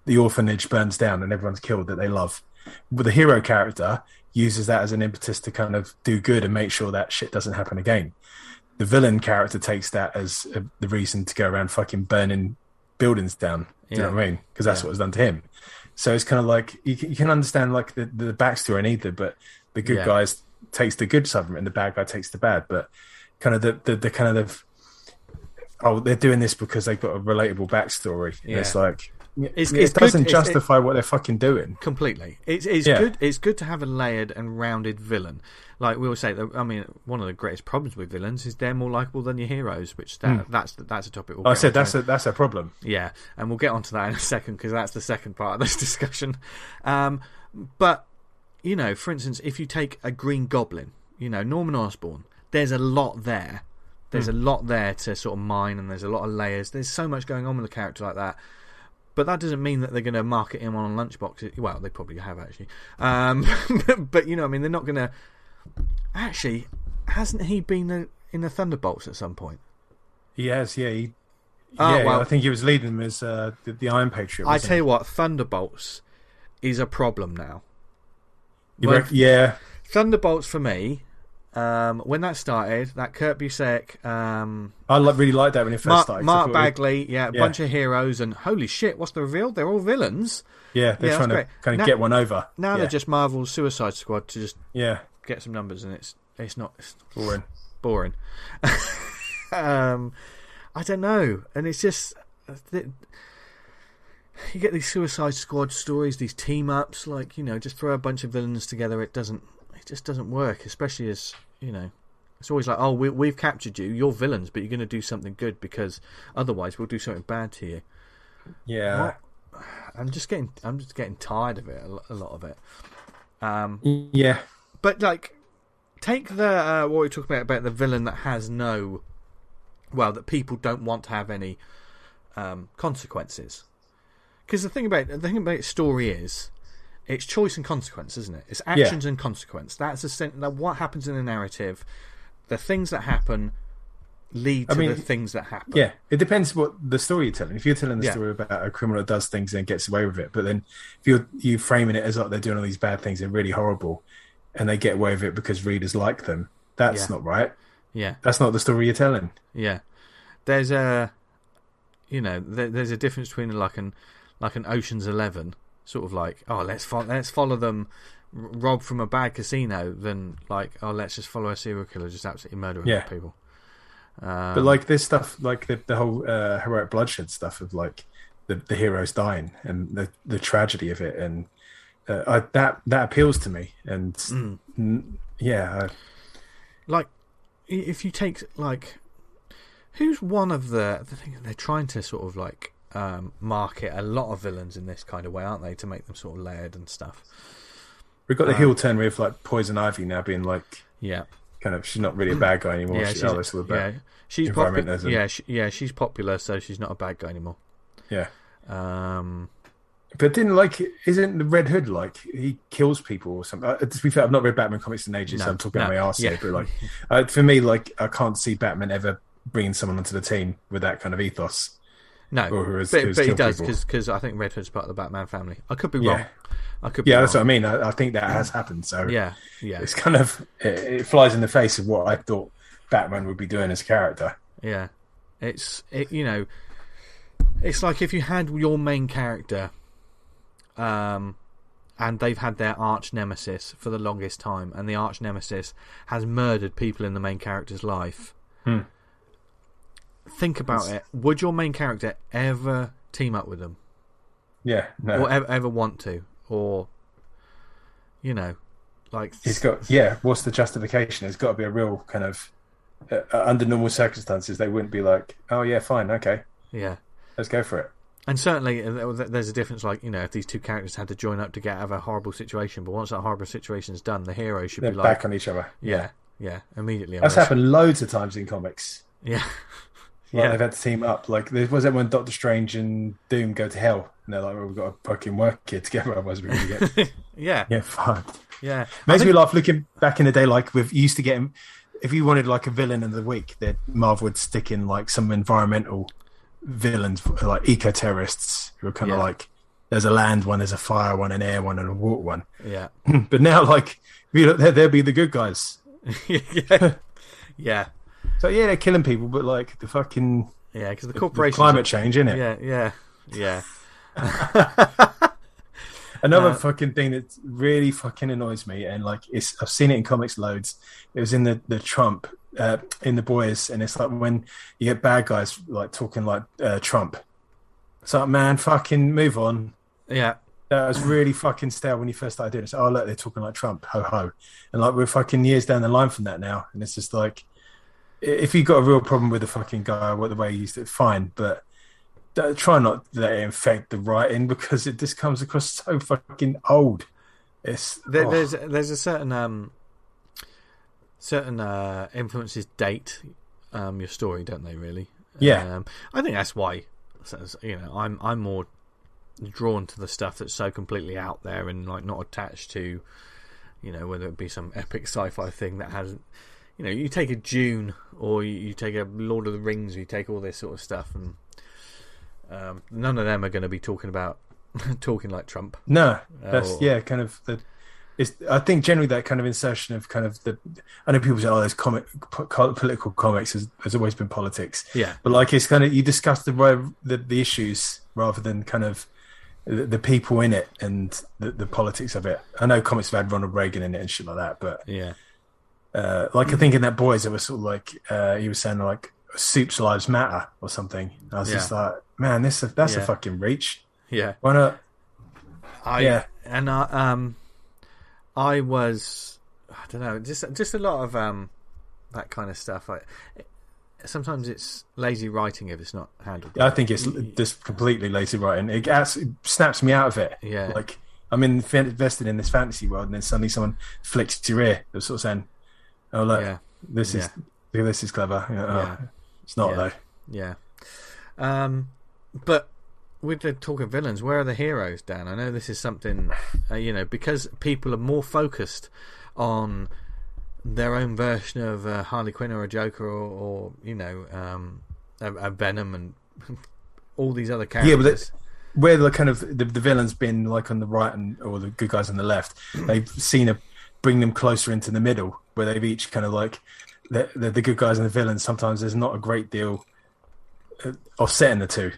the orphanage burns down and everyone's killed that they love. But the hero character uses that as an impetus to kind of do good and make sure that shit doesn't happen again. The villain character takes that as the reason to go around fucking burning buildings down. Do you know what I mean? Because that's what was done to him. So it's kind of you can understand the backstory in either, but the good guy takes the good side of it and the bad guy takes the bad. But kind of the kind of they're doing this because they've got a relatable backstory. And it's it doesn't justify what they're fucking doing completely. It's good. It's good to have a layered and rounded villain. Like we always say, I mean, one of the greatest problems with villains is they're more likable than your heroes, which that's a topic. I said that's a problem. Yeah, and we'll get onto that in a second because that's the second part of this discussion. But you know, for instance, if you take a Green Goblin, you know, Norman Osborn, there's a lot there. There's a lot there to sort of mine, and there's a lot of layers. There's so much going on with a character like that. But that doesn't mean that they're going to market him on lunchboxes. Well, they probably have, actually. But, you know, I mean, they're not going to... Actually, hasn't he been in the Thunderbolts at some point? He has, yeah. I think he was leading them as the Iron Patriot. I tell you what, Thunderbolts is a problem now. Yeah. Thunderbolts, for me... when that started, that Kurt Busiek, I really liked that when it first started. Mark Bagley, bunch of heroes, and holy shit, what's the reveal? They're all villains. Yeah, they're trying to kind of get one over. Now they're just Marvel's Suicide Squad to just get some numbers, and it's not boring. I don't know, and it's just you get these Suicide Squad stories, these team ups, like, you know, just throw a bunch of villains together. It just doesn't work, especially as, you know, it's always like, oh, we've captured you, you're villains, but you're going to do something good because otherwise we'll do something bad to you. Yeah, I'm just getting tired of it, a lot of it. But like, take the what we talk about the villain that has that people don't want to have any consequences, because the thing about story is, it's choice and consequence, isn't it? It's actions and consequence. That's what happens in the narrative. The things that happen lead to the things that happen. Yeah, it depends what the story you're telling. If you're telling the story about a criminal that does things and gets away with it, but then if you're framing it as like they're doing all these bad things, they're really horrible, and they get away with it because readers like them, that's not right. Yeah, that's not the story you're telling. Yeah, there's there's a difference between like an Ocean's 11. Sort of like, oh, let's follow them rob from a bad casino, than like, oh, let's just follow a serial killer just absolutely murdering people. But like this stuff, like the whole heroic bloodshed stuff of like the heroes dying and the tragedy of it, and that appeals to me. And like if you take like, who's one of the things they're trying to sort of like market a lot of villains in this kind of way, aren't they, to make them sort of layered and stuff. We've got the heel turn with like Poison Ivy now being like, kind of, she's not really a bad guy anymore. She's popular. She's popular, so she's not a bad guy anymore. Yeah. But isn't the Red Hood like he kills people or something? To be fair, I've not read Batman comics in ages, so I'm talking out my arse here. But like, for me, like, I can't see Batman ever bringing someone onto the team with that kind of ethos. No, but he does, because I think Red Hood's part of the Batman family. I could be wrong. That's what I mean. I think that has happened. So it's kind of it flies in the face of what I thought Batman would be doing as a character. Yeah, it's like if you had your main character, and they've had their arch nemesis for the longest time, and the arch nemesis has murdered people in the main character's life. Think about it. Would your main character ever team up with them? Yeah, no. Or ever want to? Or, you know, like... He's got, what's the justification? It's got to be a real kind of... under normal circumstances, they wouldn't be like, oh, yeah, fine, okay. Yeah. Let's go for it. And certainly, there's a difference, like, you know, if these two characters had to join up to get out of a horrible situation, but once that horrible situation's done, the hero should be like... back on each other. Yeah, immediately. That's happened loads of times in comics. Yeah. They've had to team up. Like, was that when Doctor Strange and Doom go to hell? And they're like, well, we've got to fucking work here together, otherwise we're going to get... Yeah, fucked. Yeah. Makes me laugh looking back in the day, like, we used to get him... If you wanted, like, a villain of the week, that Marvel would stick in, like, some environmental villains, like eco-terrorists, who are kind of like, there's a land one, there's a fire one, an air one, and a water one. Yeah. But now, like, if you look there, they'll be the good guys. Yeah. So yeah, they're killing people, but like the fucking because the corporations, climate change, isn't it? Yeah. Another fucking thing that really fucking annoys me, and like I've seen it in comics loads. It was in the Trump in the Boys, and it's like when you get bad guys like talking like Trump, It's like, man, fucking move on. Yeah. That was really fucking stale when you first started doing it. So, oh, look, they're talking like Trump, ho ho. And like, we're fucking years down the line from that now. And it's just like, if you've got a real problem with the fucking guy, the way he used it, fine. But try not to let it infect the writing, because it just comes across so fucking old. There's a certain influences date your story, don't they? Really? Yeah. I think that's why. I'm more drawn to the stuff that's so completely out there and like not attached to, whether it be some epic sci-fi thing that has, you take a Dune or you take a Lord of the Rings, or you take all this sort of stuff, and none of them are going to be talking like Trump. No, that's kind of the. I think generally that kind of insertion of kind of I know people say, oh, there's political comics has always been politics. Yeah, but like it's kind of, you discuss the issues rather than kind of the people in it and the politics of it. I know comics have had Ronald Reagan in it and shit like that, but yeah, like I think in that Boys it was sort of like he was saying like Soup's Lives Matter or something. I was just like, man, that's a fucking reach. Yeah, why not? I was, I don't know, just a lot of that kind of stuff. Sometimes it's lazy writing if it's not handled. I think it's just completely lazy writing. It snaps me out of it. Yeah, like I'm invested in this fantasy world, and then suddenly someone flicks your ear. They're sort of saying, "Oh, look, this is clever." It's not though. Yeah, but with the talk of villains, where are the heroes, Dan? I know this is something, because people are more focused on their own version of Harley Quinn or a Joker or a Venom and all these other characters. Yeah, but where the kind of the villain's been like on the right or the good guys on the left, they've seen bring them closer into the middle, where they've each kind of like the good guys and the villains. Sometimes there's not a great deal offsetting the two.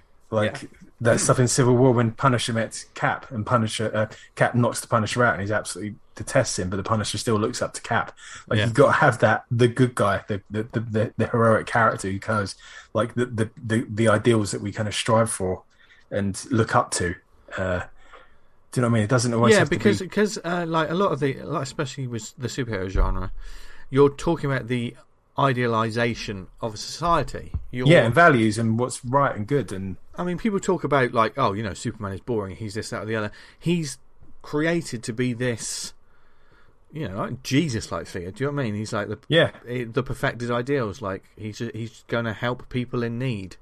That stuff in Civil War when Punisher met Cap, and Cap knocks the Punisher out, and he's absolutely detests him, but the Punisher still looks up to Cap. You've got to have the good guy, the heroic character who kind of like the ideals that we kind of strive for and look up to. Do you know what I mean? It doesn't always have because to be... like a lot of especially with the superhero genre, you're talking about the idealization of a society. And values and what's right and good. And I mean, people talk about like, Superman is boring, he's this, that, or the other. He's created to be this, like Jesus-like figure. Do you know what I mean? He's like the perfected ideals. Like he's going to help people in need.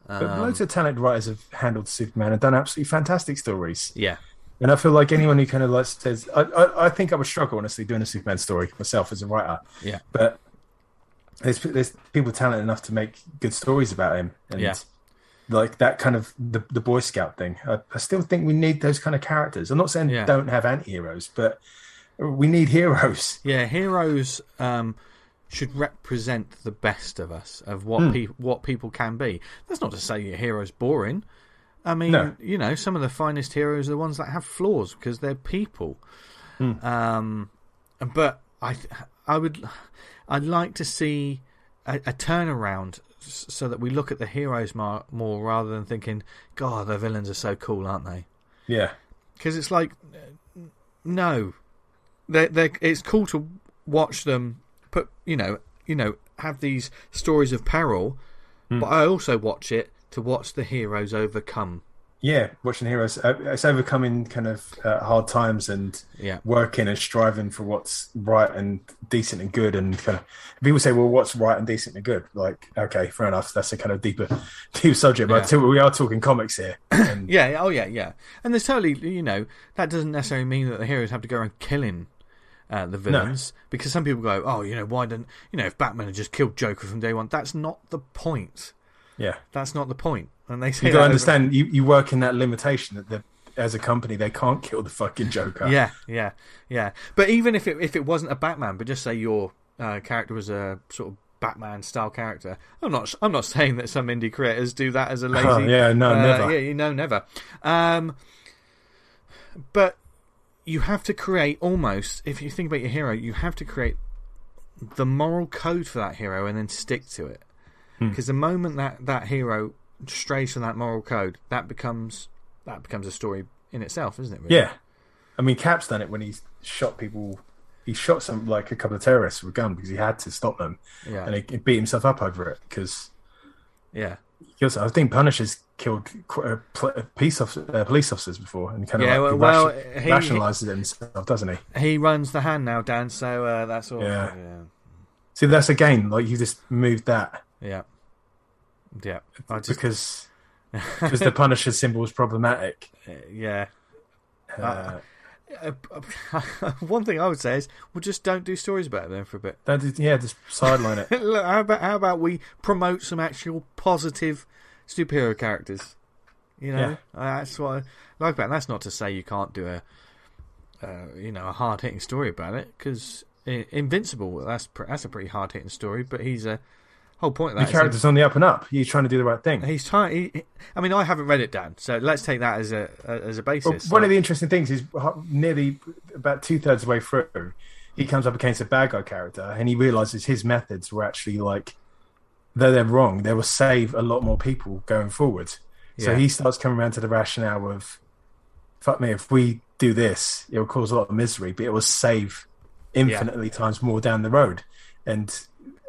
But loads of talented writers have handled Superman and done absolutely fantastic stories. Yeah. And I feel like anyone who kind of like says, I think I would struggle honestly doing a Superman story myself as a writer. Yeah. But there's people talented enough to make good stories about him, and like that kind of the Boy Scout thing. I still think we need those kind of characters. I'm not saying don't have anti-heroes, but we need heroes. Yeah, heroes should represent the best of us, of what people can be. That's not to say your hero's boring. I mean, some of the finest heroes are the ones that have flaws because they're people. But I'd like to see a turnaround so that we look at the heroes more rather than thinking, God, the villains are so cool, aren't they? Yeah. Because it's like, no, it's cool to watch them have these stories of peril, but I also watch it to watch the heroes overcome. Yeah, watching heroes, it's overcoming kind of hard times and working and striving for what's right and decent and good. And kind of people say, well, what's right and decent and good? Like, okay, fair enough. That's a kind of deep subject, but we are talking comics here. And... yeah. And there's totally, that doesn't necessarily mean that the heroes have to go around killing the villains, because some people go, why didn't, if Batman had just killed Joker from day one, that's not the point. Yeah, that's not the point. And they say you got to understand, you work in that limitation that as a company they can't kill the fucking Joker. Yeah. But even if it wasn't a Batman, but just say your character was a sort of Batman style character, I'm not saying that some indie creators do that as a lazy. Never. Never. But you have to create almost, if you think about your hero, you have to create the moral code for that hero and then stick to it. Because the moment that hero strays from that moral code, that becomes a story in itself, isn't it? Really? Yeah, I mean, Cap's done it when he shot people. He shot a couple of terrorists with a gun because he had to stop them, and he beat himself up over it because. Yeah. I think Punisher's killed police officers before and kind of he rationalises it himself, doesn't he? He runs the hand now, Dan. So that's all. Yeah. See, that's again like you just moved that. Yeah. Yeah. Because the Punisher symbol is problematic. Yeah. One thing I would say is, well, just don't do stories about them for a bit. Just sideline it. Look, how about we promote some actual positive superhero characters? You know, that's what I like about it. That's not to say you can't do a hard hitting story about it, because Invincible, that's a pretty hard hitting story, but he's a whole point of that. The character's on the up and up. He's trying to do the right thing. He's trying. I mean, I haven't read it, Dan. So let's take that as a basis. Well, one of the interesting things is nearly about 2/3 of the way through, he comes up against a bad guy character, and he realizes his methods were actually like, though they're wrong, they will save a lot more people going forward. So he starts coming around to the rationale of, fuck me, if we do this, it will cause a lot of misery, but it will save infinitely times more down the road. And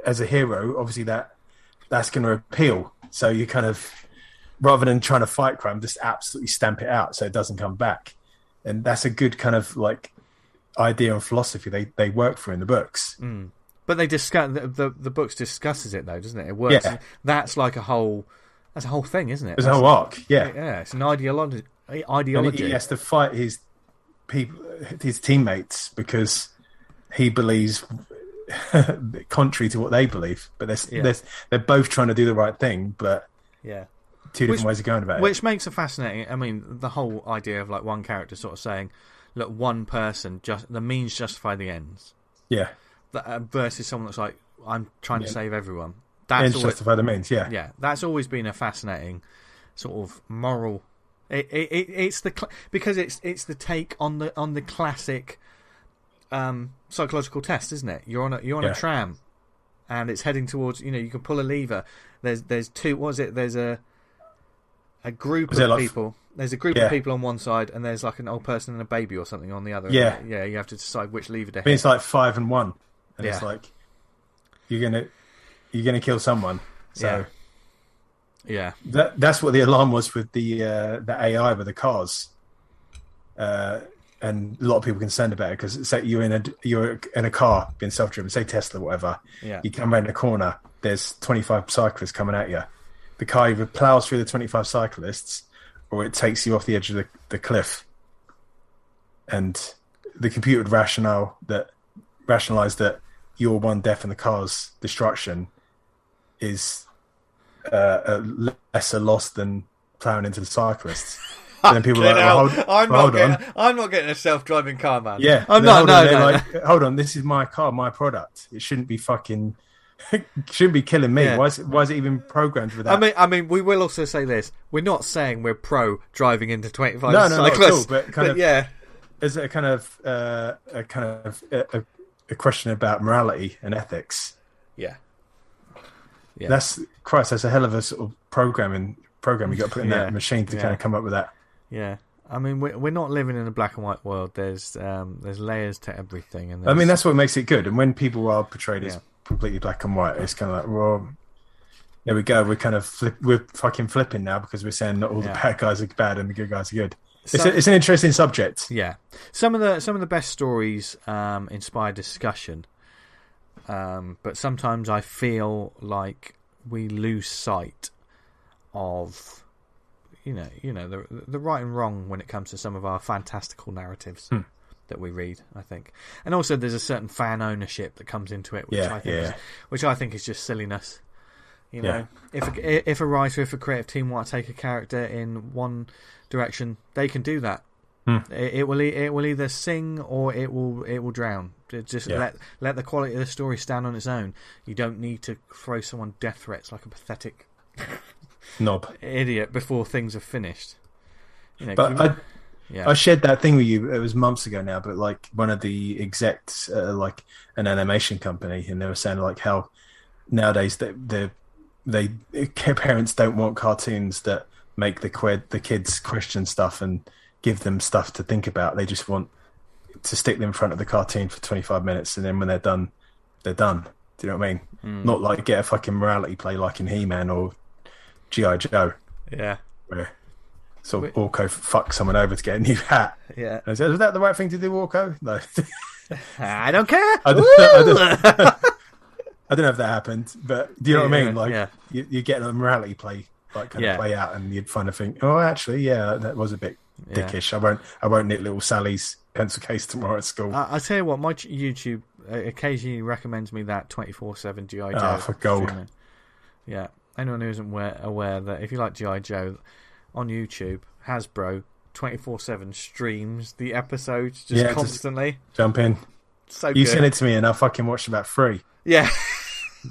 as a hero, obviously that's going to appeal. So you kind of, rather than trying to fight crime, just absolutely stamp it out so it doesn't come back. And that's a good kind of like idea and philosophy they work for in the books. Mm. But they discuss the books discusses it though, doesn't it? It works. Yeah. That's like a whole thing, isn't it? It's a whole arc. Yeah, yeah. It's an ideology. And he has to fight his teammates because he believes contrary to what they believe, but they're both trying to do the right thing, but two different ways of going about it, which makes it fascinating. I mean, the whole idea of like one character sort of saying, look, one person, just the means justify the ends, versus someone that's like, I'm trying to save everyone, ends justify the means. That's always been a fascinating sort of moral. It's because it's the take on the classic psychological test, isn't it? You're on a tram, and it's heading towards. You can pull a lever. There's two. What is it? There's a group of people. There's a group of people on one side, and there's like an old person and a baby or something on the other. Yeah. You have to decide which lever to hit. It's like 5 and 1, and it's like you're gonna kill someone. So that's what the alarm was with the AI with the cars. And a lot of people are concerned about it because say you're in a car being self-driven, say Tesla, whatever. Yeah. You come around the corner, there's 25 cyclists coming at you. The car either plows through the 25 cyclists, or it takes you off the edge of the cliff. And the computer would rationalize that your one death in the car's destruction is a lesser loss than plowing into the cyclists. And then people are like, I'm not getting a self-driving car, man. Yeah, I'm not. No. Hold on, this is my car, my product. It shouldn't be killing me. Yeah. Why is it even programmed for that? I mean, we will also say this: we're not saying we're pro driving into 25 cyclists. No, not at all. But kind of, as a kind of a question about morality and ethics. Yeah. That's a hell of a sort of program you got to put in that machine to kind of come up with that. Yeah, I mean, we're not living in a black and white world. There's layers to everything, and I mean that's what makes it good. And when people are portrayed as completely black and white, it's kind of like, well, there we go. We're kind of we're fucking flipping now because we're saying not all the bad guys are bad and the good guys are good. It's an interesting subject. Yeah, some of the best stories inspire discussion, but sometimes I feel like we lose sight of the right and wrong when it comes to some of our fantastical narratives that we read, I think. And also there's a certain fan ownership that comes into it, which I think is just silliness. If a writer, if a creative team want to take a character in one direction, they can do that. It will either sing or it will drown. Just let the quality of the story stand on its own. You don't need to throw someone death threats like a pathetic knob idiot before things are finished. I shared that thing with you. It was months ago now, but like one of the execs, like an animation company, and they were saying like how nowadays the parents don't want cartoons that make the kids question stuff and give them stuff to think about. They just want to stick them in front of the cartoon for 25 minutes, and then when they're done, they're done. Do you know what I mean? Not like get a fucking morality play like in He-Man or G.I. Joe. Yeah. Where sort of Orko fucks someone over to get a new hat. Yeah. And I said, was that the right thing to do, Orko? No. I don't care. I don't know if that happened, but do you know what I mean? Like, you get a morality play, like kind of play out, and you'd kind of think, oh, actually, that was a bit dickish. I won't knit little Sally's pencil case tomorrow at school. I tell you what, my YouTube occasionally recommends me that 24/7 G.I. Joe. Oh, for gold. Streaming. Yeah. Anyone who isn't aware that if you like G.I. Joe on YouTube, Hasbro 24/7 streams the episodes constantly. Just jump in. So you good. sent it to me, and I fucking watched about 3. Yeah.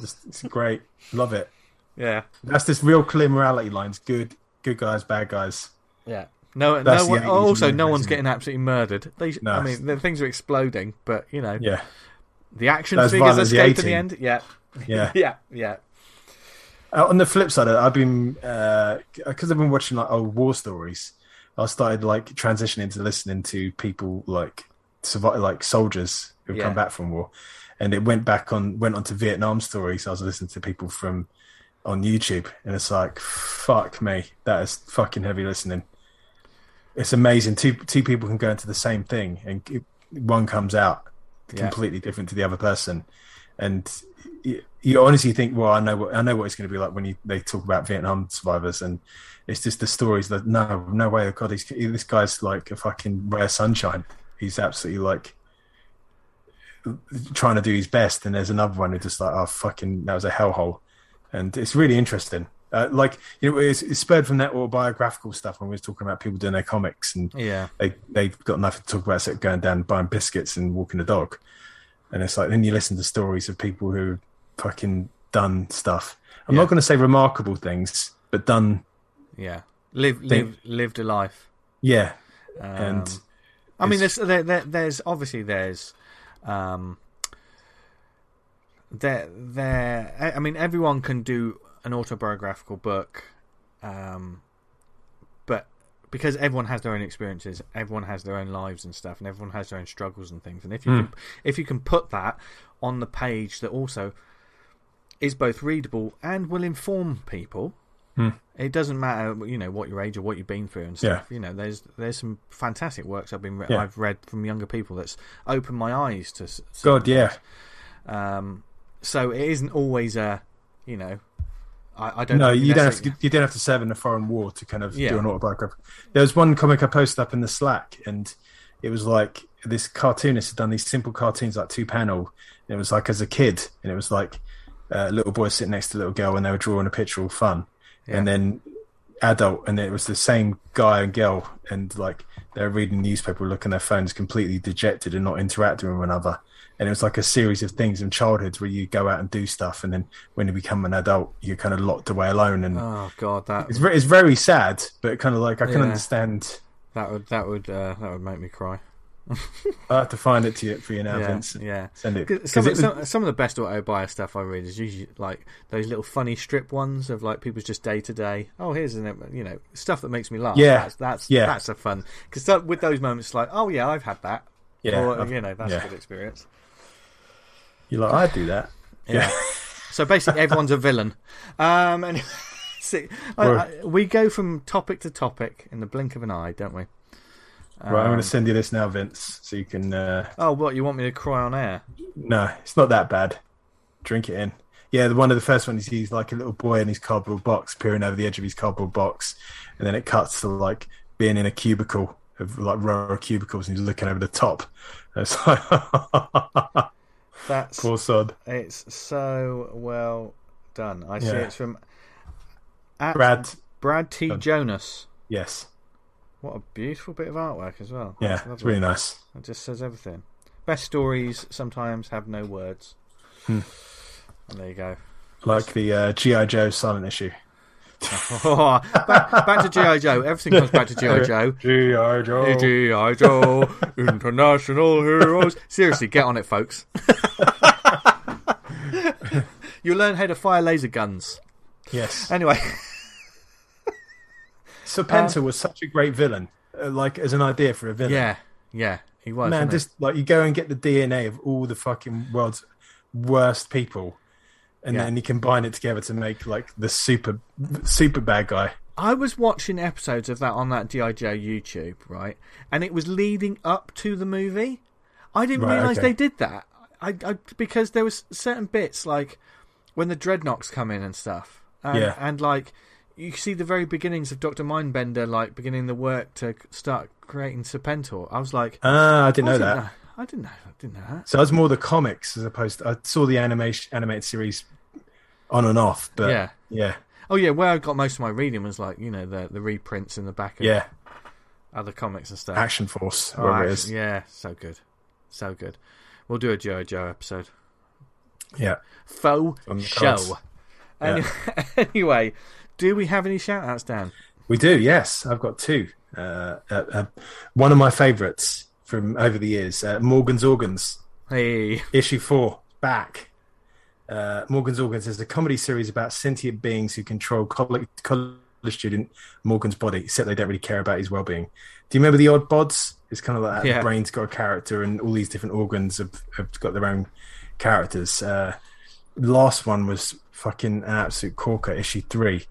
It's great. Love it. Yeah. That's this real clear morality lines. Good guys, bad guys. Yeah. No one's getting absolutely murdered. I mean, the things are exploding, but Yeah. The action figures escape in the end. Yeah. Yeah. Yeah. On the flip side, I've been because I've been watching like old war stories. I started like transitioning to listening to people like soldiers who've come back from war, and it went on to Vietnam stories. I was listening to people on YouTube, and it's like, fuck me, that is fucking heavy listening. It's amazing. Two people can go into the same thing, and one comes out completely different to the other person, and you honestly think, well, I know what it's going to be like when they talk about Vietnam survivors, and it's just the stories that no way, God, this guy's like a fucking ray of sunshine. He's absolutely like trying to do his best, and there's another one who just like, oh fucking, that was a hellhole, and it's really interesting. It's spurred from that autobiographical stuff when we were talking about people doing their comics, and they've got nothing to talk about except going down and buying biscuits and walking the dog. And it's like, then you listen to stories of people who fucking done stuff. I'm not going to say remarkable things, but done. Yeah. Lived a life. Yeah. And I mean, there's I mean, everyone can do an autobiographical book, but because everyone has their own experiences, everyone has their own lives and stuff, and everyone has their own struggles and things. And if you can put that on the page that also is both readable and will inform people, it doesn't matter, what your age or what you've been through and stuff. Yeah. There's some fantastic works I've read from younger people that's opened my eyes to. God, yeah. So it isn't always I don't. No, you don't have to serve in a foreign war to kind of do an autobiography. There was one comic I posted up in the Slack, and it was like this cartoonist had done these simple cartoons, like 2-panel. And it was like as a kid, and it was like a little boy sitting next to a little girl, and they were drawing a picture all fun. Yeah. And then adult, and it was the same guy and girl, and like they're reading the newspaper, looking at their phones, completely dejected and not interacting with one another. And it was like a series of things in childhood where you go out and do stuff, and then when you become an adult, you're kind of locked away alone. And oh god, it's very sad, but kind of like I can understand. That would make me cry. I have to find it for you now, Vince. Yeah, send it. Some of the best auto-bio stuff I read is usually like those little funny strip ones of like people's just day to day. Oh, here's stuff that makes me laugh. Yeah, that's a fun, because with those moments, it's like, oh yeah, I've had that. Yeah, or, that's a good experience. You're like, I do that. Yeah. So basically, everyone's a villain. And we go from topic to topic in the blink of an eye, don't we? Right, I'm going to send you this now, Vince, so you can... Oh, what, you want me to cry on air? No, it's not that bad. Drink it in. Yeah, one of the first ones, he's like a little boy in his cardboard box, peering over the edge of his cardboard box, and then it cuts to like being in a cubicle, of like row of cubicles, and he's looking over the top. And it's like... That's poor sod. It's so well done. I see it's from Brad T. Jonas. Yes. What a beautiful bit of artwork as well. Yeah, it's really nice. It just says everything. Best stories sometimes have no words. And there you go. Like the G.I. Joe silent issue. Back to G.I. Joe. Everything comes back to G.I. Joe. G.I. Joe. G.I. Joe. International heroes. Seriously, get on it, folks. You'll learn how to fire laser guns. Yes. Anyway. Serpentor was such a great villain, like as an idea for a villain. Yeah, he was. Man, just like you go and get the DNA of all the fucking world's worst people, and then you combine it together to make like the super bad guy. I was watching episodes of that on that G.I. Joe YouTube, right? And it was leading up to the movie. I didn't realise they did that. I because there was certain bits like when the Dreadnoks come in and stuff, and like. You see the very beginnings of Dr. Mindbender, like, beginning the work to start creating Serpentor. I was like... I didn't know that. I didn't know that. So I was more the comics as opposed to... I saw the animated series on and off, but... Yeah. Oh, yeah, where I got most of my reading was, like, you know, the reprints in the back of other comics and stuff. Action Force, whatever it is. Yeah, so good. So good. We'll do a G.I. Joe episode. Yeah. Faux show. Anyway... Do we have any shout-outs, Dan? We do, yes. I've got two. One of my favourites from over the years, Morgan's Organs. Hey. Issue 4, back. Morgan's Organs is a comedy series about sentient beings who control college student Morgan's body, except they don't really care about his well-being. Do you remember the Odd Bods? It's kind of like the brain's got a character and all these different organs have got their own characters. Last one was fucking an absolute corker, issue 3.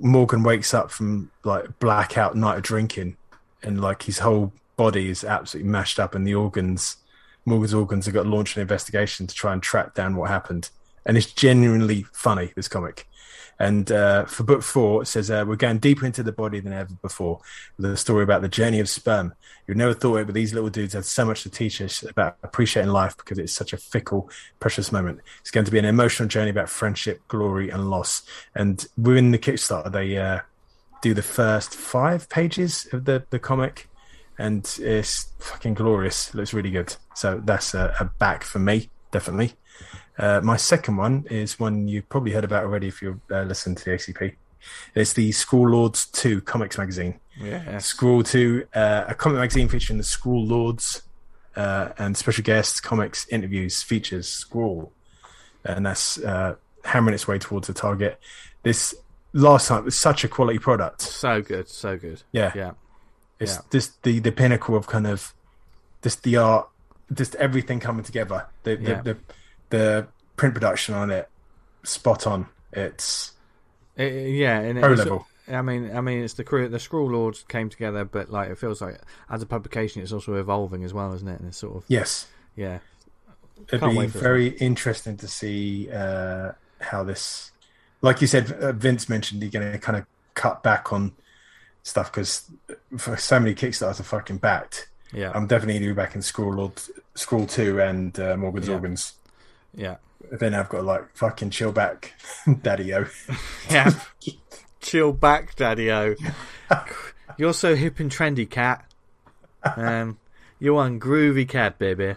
Morgan wakes up from like blackout night of drinking, and like his whole body is absolutely mashed up, and Morgan's organs have got launched an investigation to try and track down what happened. And it's genuinely funny, this comic. And for book 4, it says we're going deeper into the body than ever before, with a story about the journey of sperm. You'd never thought it, but these little dudes had so much to teach us about appreciating life because it's such a fickle, precious moment. It's going to be an emotional journey about friendship, glory, and loss. And within the Kickstarter, they do the first 5 pages of the comic, and it's fucking glorious. It looks really good. So that's a back for me, definitely. My second one is one you've probably heard about already if you've listened to the ACP. It's the Skrawl Lords 2 comics magazine. Yeah. Skrawl 2, a comic magazine featuring the Skrawl Lords and special guests, comics, interviews, features, Skrawl. And that's hammering its way towards the target. This last time was such a quality product. So good. Yeah. It's just the pinnacle of kind of just the art, just everything coming together. The print production on it, spot on. It's and pro level. I mean, it's the crew. The Skrawl Lords came together, but like it feels like as a publication, it's also evolving as well, isn't it? And it's sort of it'd be very interesting to see how this, like you said, Vince mentioned you're going to kind of cut back on stuff because for so many Kickstarters are fucking backed. Yeah, I'm definitely going to be back in Skrawl 2 and Morgan's Organs. Yeah. Then I've got like fucking chill back, Daddy-O. Yeah. Chill back, Daddy-O. You're so hip and trendy, cat. You're one groovy cat, baby.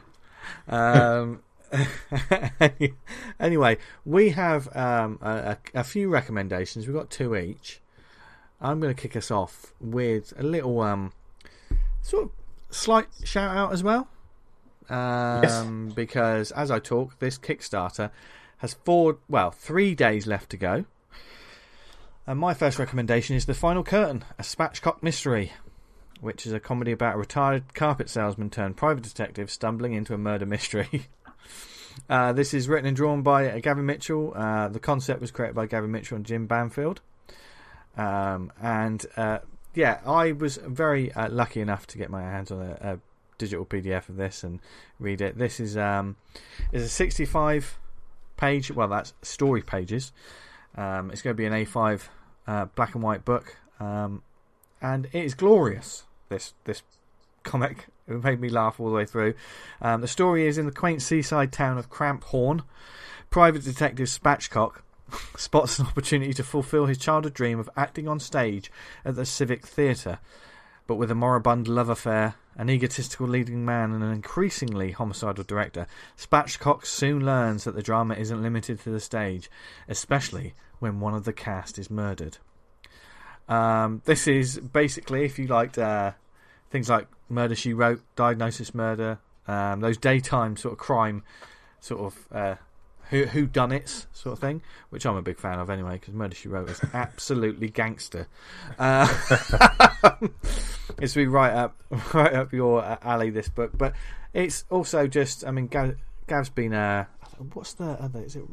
Anyway, we have a few recommendations. We've got 2 each. I'm going to kick us off with a little sort of slight shout out as well. Because as I talk, this Kickstarter has 3 days left to go. And my first recommendation is The Final Curtain, a Spatchcock mystery, which is a comedy about a retired carpet salesman turned private detective stumbling into a murder mystery. This is written and drawn by Gavin Mitchell. The concept was created by Gavin Mitchell and Jim Banfield. I was very lucky enough to get my hands on a digital PDF of this and read it. This is a 65 page, well, that's story pages. It's going to be an A5 black and white book, and it is glorious. This comic, it made me laugh all the way through. The story is in the quaint seaside town of Cramphorn. Private detective Spatchcock spots an opportunity to fulfill his childhood dream of acting on stage at the Civic Theatre, but with a moribund love affair, an egotistical leading man, and an increasingly homicidal director, Spatchcock soon learns that the drama isn't limited to the stage, especially when one of the cast is murdered. This is basically, if you liked things like Murder, She Wrote, Diagnosis Murder, those daytime sort of crime sort of whodunits sort of thing, which I'm a big fan of anyway, because Murder, She Wrote is absolutely gangster. It's really right up your alley, this book. But it's also just, I mean, Gav's been what's the other? Is it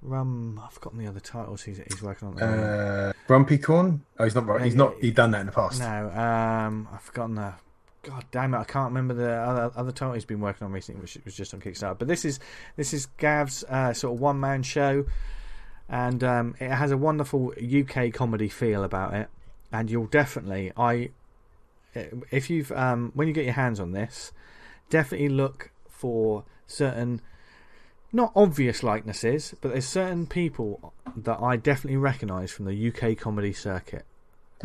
I've forgotten the other titles he's working on. Grumpy Corn. Oh, he's not. He's not. He's done that in the past. No, I've forgotten the. God damn it! I can't remember the other title he's been working on recently, which was just on Kickstarter. But this is Gav's sort of one-man show, and it has a wonderful UK comedy feel about it. And you'll definitely, if you've when you get your hands on this, definitely look for certain, not obvious likenesses, but there's certain people that I definitely recognise from the UK comedy circuit.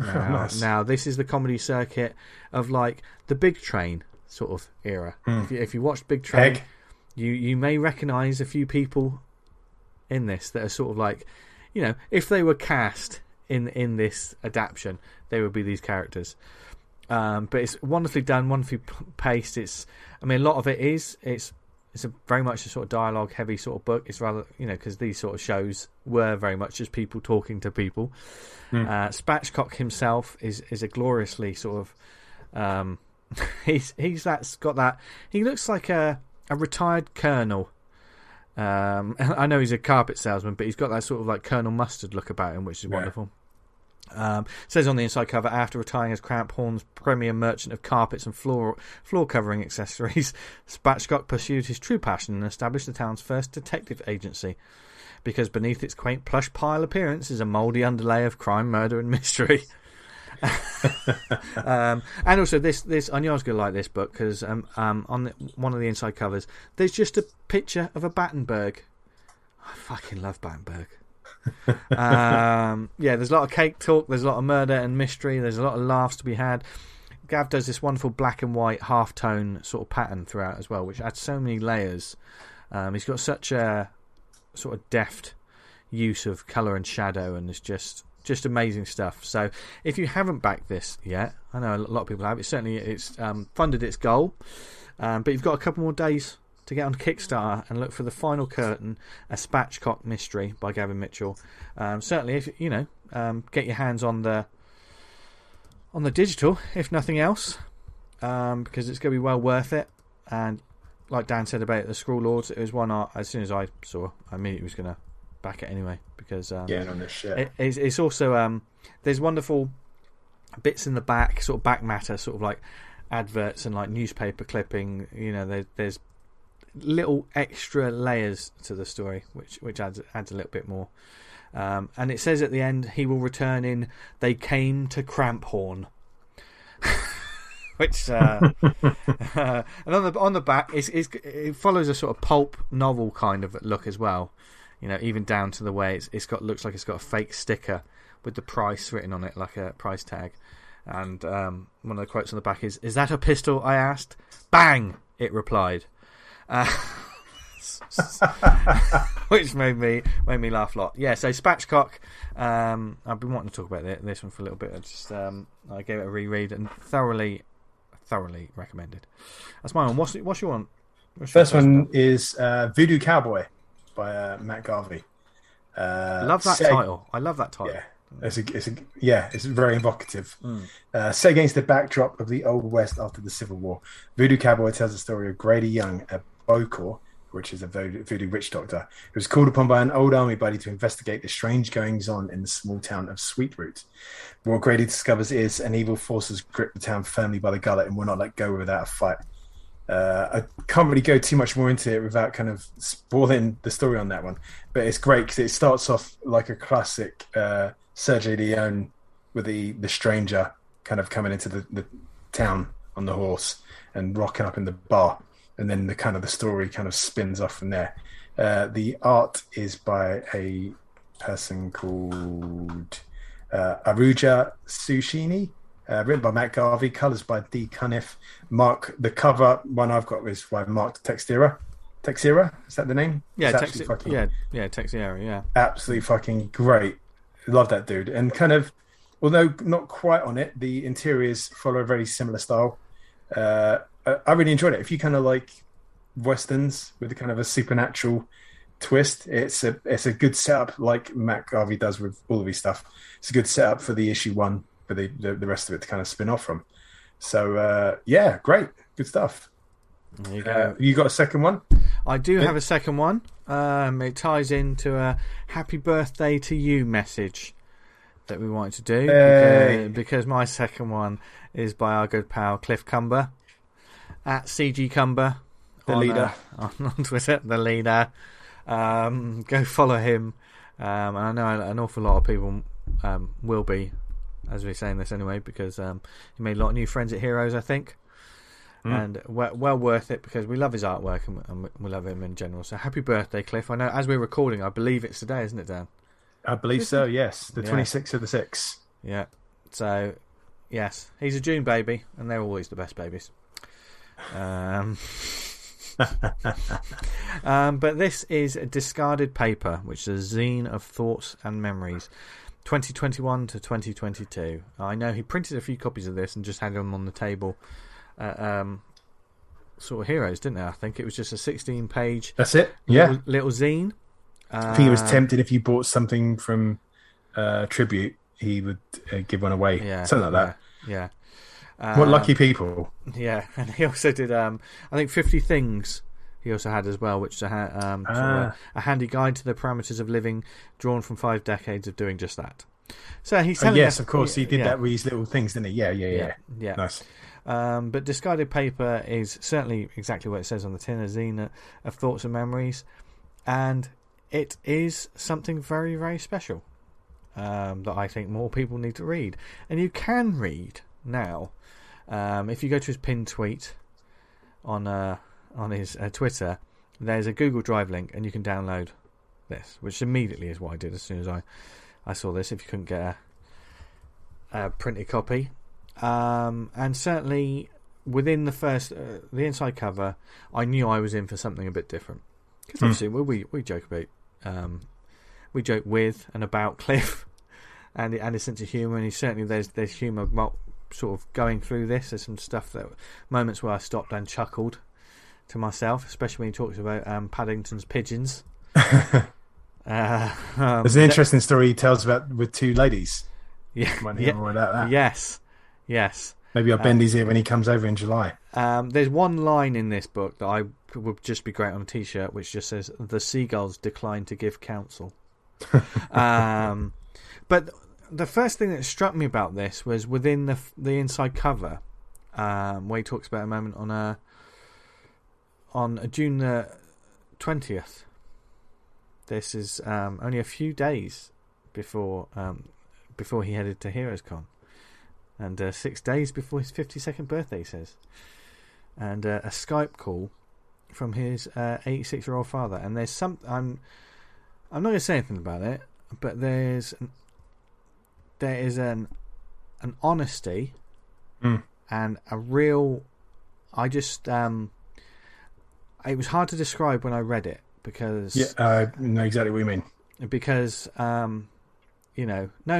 Nice. Now, this is the comedy circuit of like the Big Train sort of era. If you watched Big Train, Peg. you may recognise a few people in this that are sort of like, you know, if they were cast in this adaptation, they would be these characters. But it's wonderfully done, wonderfully paced. I mean, a lot of it it's a very much a sort of dialogue heavy sort of book. It's rather, you know, because these sort of shows were very much just people talking to people. Spatchcock himself is a gloriously sort of he's got that, he looks like a retired colonel. I know he's a carpet salesman, but he's got that sort of like Colonel Mustard look about him, which is wonderful. Says on the inside cover, after retiring as Cramphorn's premier merchant of carpets and floor covering accessories, Spatchcock pursued his true passion and established the town's first detective agency, because beneath its quaint plush pile appearance is a mouldy underlay of crime, murder and mystery. And also this I knew I was going to like this book because on one of the inside covers there's just a picture of a Battenberg. I fucking love Battenberg. There's a lot of cake talk, there's a lot of murder and mystery, there's a lot of laughs to be had. Gav does this wonderful black and white half-tone sort of pattern throughout as well, which adds so many layers. He's got such a sort of deft use of colour and shadow, and it's just amazing stuff. So if you haven't backed this yet, I know a lot of people have, it's funded its goal, but you've got a couple more days to get on Kickstarter and look for The Final Curtain, a Spatchcock mystery by Gavin Mitchell. Certainly, if you know, get your hands on the digital, if nothing else, because it's going to be well worth it. And like Dan said about the Skrawl Lords, it was one as soon as I saw, I immediately was going to back it anyway, because getting on this shit. It's also there's wonderful bits in the back, sort of back matter, sort of like adverts and like newspaper clipping. You know, there's little extra layers to the story, which adds a little bit more. And it says at the end, he will return in They Came to Cramphorn. Which and on the back it follows a sort of pulp novel kind of look as well. You know, even down to the way looks like it's got a fake sticker with the price written on it, like a price tag. And one of the quotes on the back is that a pistol? I asked. Bang! It replied. Which made me laugh a lot. Yeah, so Spatchcock, I've been wanting to talk about this one for a little bit. I gave it a reread and thoroughly recommended. That's my one. What's your one? First one is Voodoo Cowboy by Matt Garvey. Love that title. I love that title. Yeah, it's very evocative. Set against the backdrop of the Old West after the Civil War, Voodoo Cowboy tells the story of Grady Young, a Bokor, which is a voodoo witch doctor, who was called upon by an old army buddy to investigate the strange goings-on in the small town of Sweetroot. What Grady discovers is an evil force has gripped the town firmly by the gullet and will not let go without a fight. I can't really go too much more into it without kind of spoiling the story on that one, but it's great because it starts off like a classic Sergio Leone with the stranger kind of coming into the town on the horse and rocking up in the bar, and then the story kind of spins off from there. The art is by a person called Aruja Sushini, written by Matt Garvey, colours by D. Cunniff. The cover one I've got is by Mark Texera. Texera, is that the name? Yeah, Texera, yeah. Absolutely fucking great. Love that dude. And kind of, although not quite on it, the interiors follow a very similar style. I really enjoyed it. If you kind of like westerns with kind of a supernatural twist. It's a good setup, like Matt Garvey does with all of his stuff. It's a good setup for the issue one, for the rest of it to kind of spin off from. So yeah, great, good stuff. There you go. You got a second one? I do have a second one. It ties into a happy birthday to you message that we wanted to do, because my second one is by our good pal Cliff Cumber at CG Cumber, the leader on Twitter, the leader. Go follow him. And I know an awful lot of people will be, as we're saying this anyway, because he made a lot of new friends at Heroes, I think. And well worth it, because we love his artwork and we love him in general. So happy birthday, Cliff. I know as we're recording, I believe it's today, isn't it, Dan? I believe so, yes. The 26th of the 6th. Yeah. So, yes, he's a June baby, and they're always the best babies. But this is Discarded Paper, which is a zine of thoughts and memories, 2021 to 2022. I know he printed a few copies of this and just had them on the table at sort of Heroes, didn't they? I think it was just a 16-page. That's it. Yeah, little zine. I think he was tempted if you bought something from Tribute, he would give one away. Yeah, something like that. Yeah. What lucky people. Yeah, and he also did, I think, 50 Things he also had as well, which is a handy guide to the parameters of living, drawn from 5 decades of doing just that. So he's telling us, of course, he did that with his little things, didn't he? Yeah. Nice. But Discarded Paper is certainly exactly what it says on the tin, a zine of thoughts and memories, and it is something very, very special that I think more people need to read. And you can read now. If you go to his pinned tweet on his Twitter, there's a Google Drive link, and you can download this, which immediately is what I did as soon as I saw this, if you couldn't get a printed copy. And certainly within the inside cover, I knew I was in for something a bit different. Because obviously we joke about, we joke with and about Cliff and his sense of humour, and certainly there's humour sort of going through this. There's some stuff moments where I stopped and chuckled to myself, especially when he talks about Paddington's pigeons. There's an interesting story he tells about with 2 ladies. Yeah, might hear more about that. Yes. Maybe I'll bend his ear when he comes over in July. There's one line in this book that I would just be great on a t-shirt, which just says, "The seagulls declined to give counsel." But the first thing that struck me about this was within the inside cover, where he talks about a moment on June the 20th. This is only a few days before he headed to Heroes Con, and 6 days before his 52nd birthday, he says, and a Skype call from his 86-year-old father. And there's some, I'm not going to say anything about it, but there is an honesty and a real. I just it was hard to describe when I read it, because I know exactly what you mean. Because knowing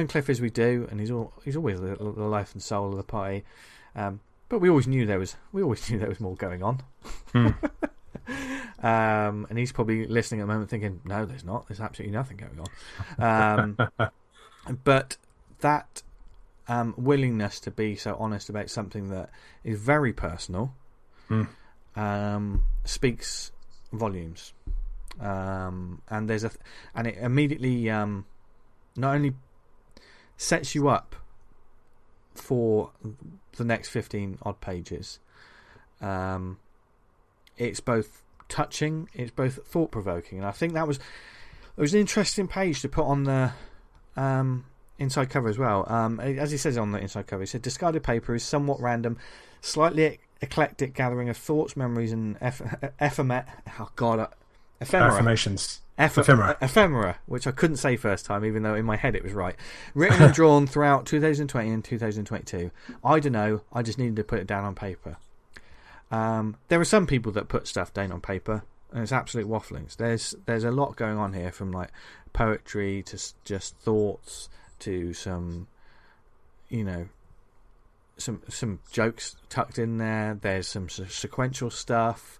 Cliff as we do, and he's always the life and soul of the party, but we always knew there was more going on. And he's probably listening at the moment thinking, no, there's not. There's absolutely nothing going on. But that willingness to be so honest about something that is very personal speaks volumes. And it immediately not only sets you up for the next 15 odd pages, it's both touching, it's both thought-provoking, and I think it was an interesting page to put on the inside cover as well. As he says on the inside cover, he said, "Discarded Paper is somewhat random, slightly eclectic gathering of thoughts, memories, and ephemera, which I couldn't say first time, even though in my head it was right. Written and drawn throughout 2020 and 2022. I don't know, I just needed to put it down on paper." There are some people that put stuff down on paper, and it's absolute wafflings. There's a lot going on here, from like poetry to just thoughts to some jokes tucked in there. There's some sequential stuff.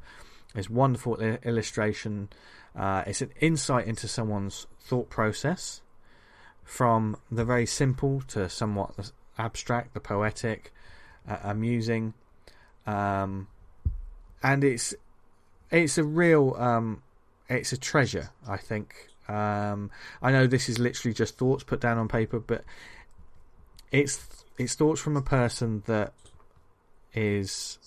It's wonderful illustration. It's an insight into someone's thought process, from the very simple to somewhat abstract, the poetic, amusing, and it's a real it's a treasure, I think. I know this is literally just thoughts put down on paper, but it's thoughts from a person that is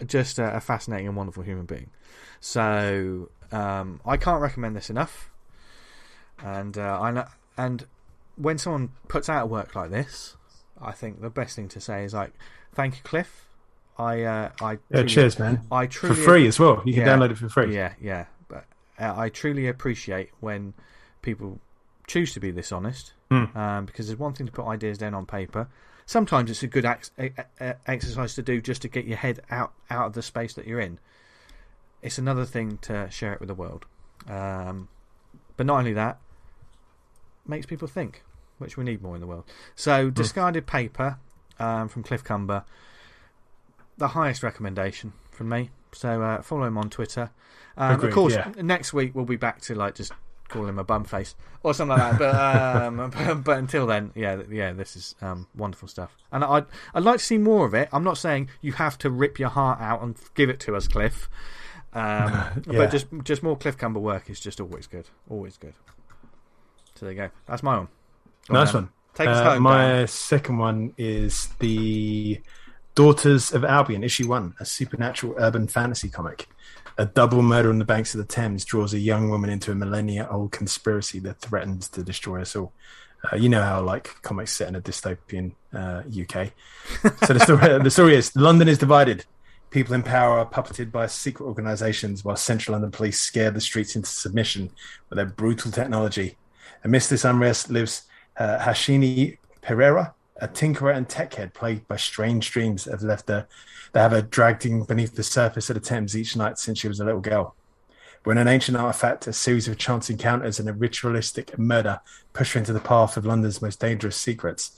just a fascinating and wonderful human being. So I can't recommend this enough. And and when someone puts out a work like this, I think the best thing to say is like, thank you, Cliff. Cheers, man. I truly, for free as well. You can download it for free. Yeah. But I truly appreciate when people choose to be this honest, because there's one thing to put ideas down on paper. Sometimes it's a good exercise to do just to get your head out of the space that you're in. It's another thing to share it with the world. But not only that, makes people think, which we need more in the world. So, Discarded Paper from Cliff Cumber, the highest recommendation from me. So follow him on Twitter. Agreed, of course, next week we'll be back to like just call him a bumface or something like that. But until then, this is wonderful stuff. And I'd like to see more of it. I'm not saying you have to rip your heart out and give it to us, Cliff. But just more Cliff Cumber work is just always good. Always good. So there you go. That's my one. Nice one. Take us home. My second one is the Daughters of Albion, issue 1, a supernatural urban fantasy comic. A double murder on the banks of the Thames draws a young woman into a millennia-old conspiracy that threatens to destroy us all. You know how like comics set in a dystopian UK. So the story is London is divided. People in power are puppeted by secret organisations, while Central London police scare the streets into submission with their brutal technology. Amidst this unrest lives Hashini Pereira, a tinkerer and tech head plagued by strange dreams that have her dragging beneath the surface of the Thames each night since she was a little girl. When an ancient artifact, a series of chance encounters, and a ritualistic murder push her into the path of London's most dangerous secrets,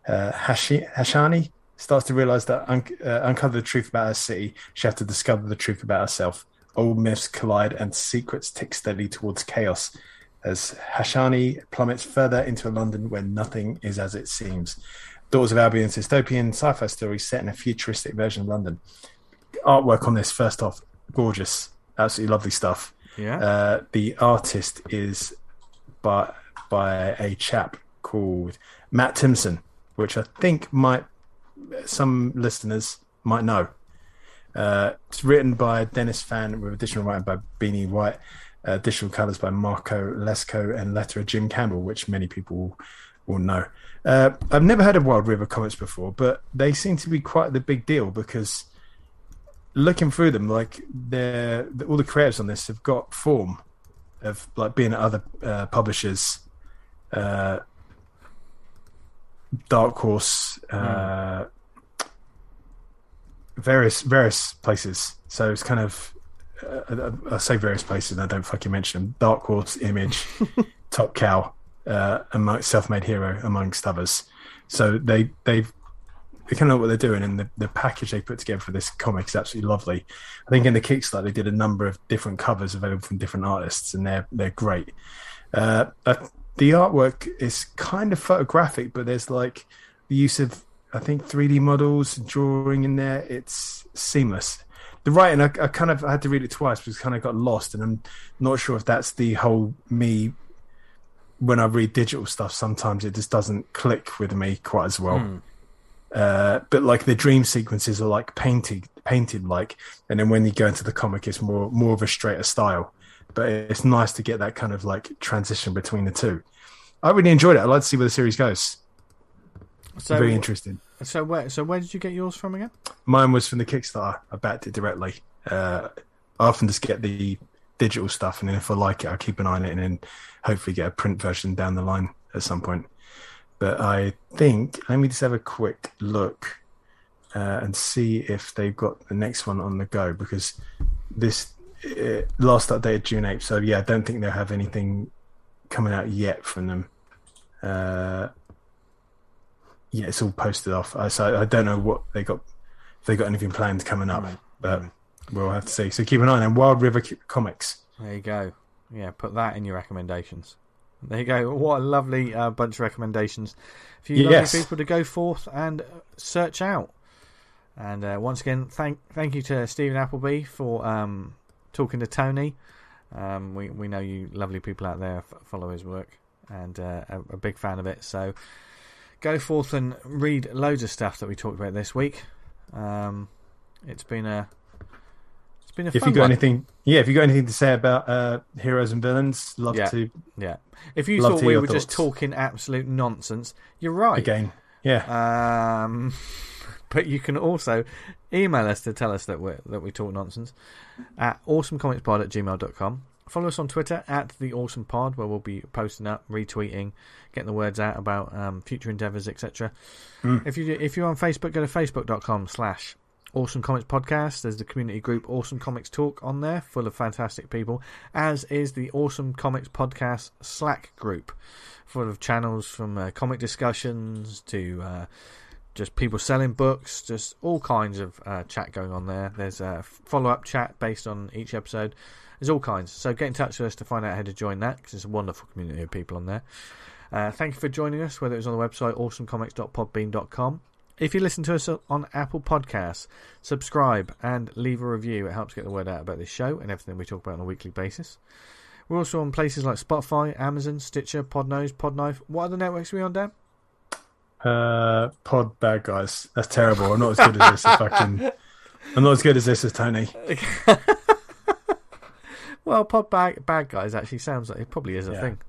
Hashani starts to realise that uncover the truth about her city, she has to discover the truth about herself. Old myths collide and secrets tick steadily towards chaos as Hashani plummets further into a London where nothing is as it seems. Daughters of Albion, dystopian sci-fi story set in a futuristic version of London. Artwork on this, first off, gorgeous, absolutely lovely stuff. Yeah. The artist is by a chap called Matt Timson, which I think some listeners might know. It's written by Dennis Fan with additional writing by Beanie White. Additional colours by Marco Lesko and letterer Jim Campbell, which many people will know. I've never heard of Wild River comics before, but they seem to be quite the big deal because looking through them, like all the creators on this have got form of like being at other publishers, Dark Horse, various places. So it's kind of I say various places and I don't fucking mention them. Dark Horse, Image, Top Cow, Self-Made Hero, amongst others. So they kind of know what they're doing, and the package they put together for this comic is absolutely lovely. I think in the Kickstarter they did a number of different covers available from different artists, and they're great. The artwork is kind of photographic, but there's like the use of, I think, 3D models, drawing in there. It's seamless. The writing, I had to read it twice because I kind of got lost, and I'm not sure if that's the whole me. When I read digital stuff, sometimes it just doesn't click with me quite as well. But like the dream sequences are like painted like, and then when you go into the comic, it's more of a straighter style. But it's nice to get that kind of like transition between the two. I really enjoyed it. I'd like to see where the series goes. So, very interesting. So where did you get yours from again? Mine was from the Kickstarter. I backed it directly. I often just get the digital stuff, and then if I like it, I keep an eye on it, and then hopefully get a print version down the line at some point. But I think, let me just have a quick look and see if they've got the next one on the go, because this last updated June 8th. So yeah, I don't think they'll have anything coming out yet from them. Yeah, it's all posted off. So I don't know what they got. If they got anything planned coming up, but we'll have to see. So keep an eye on Wild River Comics. There you go. Yeah, put that in your recommendations. There you go. What a lovely bunch of recommendations for you lovely people to go forth and search out. And once again, thank you to Steven Appleby for talking to Tony. We know you lovely people out there follow his work, and a big fan of it. So go forth and read loads of stuff that we talked about this week. It's been a fun if you got anything to say about heroes and villains, love to. Yeah. If you thought we were just talking absolute nonsense, you're right. Again, yeah. But you can also email us to tell us that we talk nonsense at awesomecomicspod@gmail.com. Follow us on Twitter at @theawesomepod, where we'll be posting up, retweeting, getting the words out about future endeavours, etc. If you're on Facebook, go to facebook.com/Awesome Comics Podcast. There's the community group Awesome Comics Talk on there, full of fantastic people, as is the Awesome Comics Podcast Slack group, full of channels from comic discussions to just people selling books, just all kinds of chat going on there. There's a follow-up chat based on each episode. There's all kinds. So get in touch with us to find out how to join that, because it's a wonderful community of people on there. Thank you for joining us, whether it was on the website awesomecomics.podbean.com. If you listen to us on Apple Podcasts, subscribe and leave a review. It helps get the word out about this show and everything we talk about on a weekly basis. We're also on places like Spotify, Amazon, Stitcher, Podnose, Podknife. What other networks are we on, Dan? Pod Bad Guys. That's terrible. I'm not as good as this as Tony. Well, Pod Bad Guys actually sounds like it probably is a thing.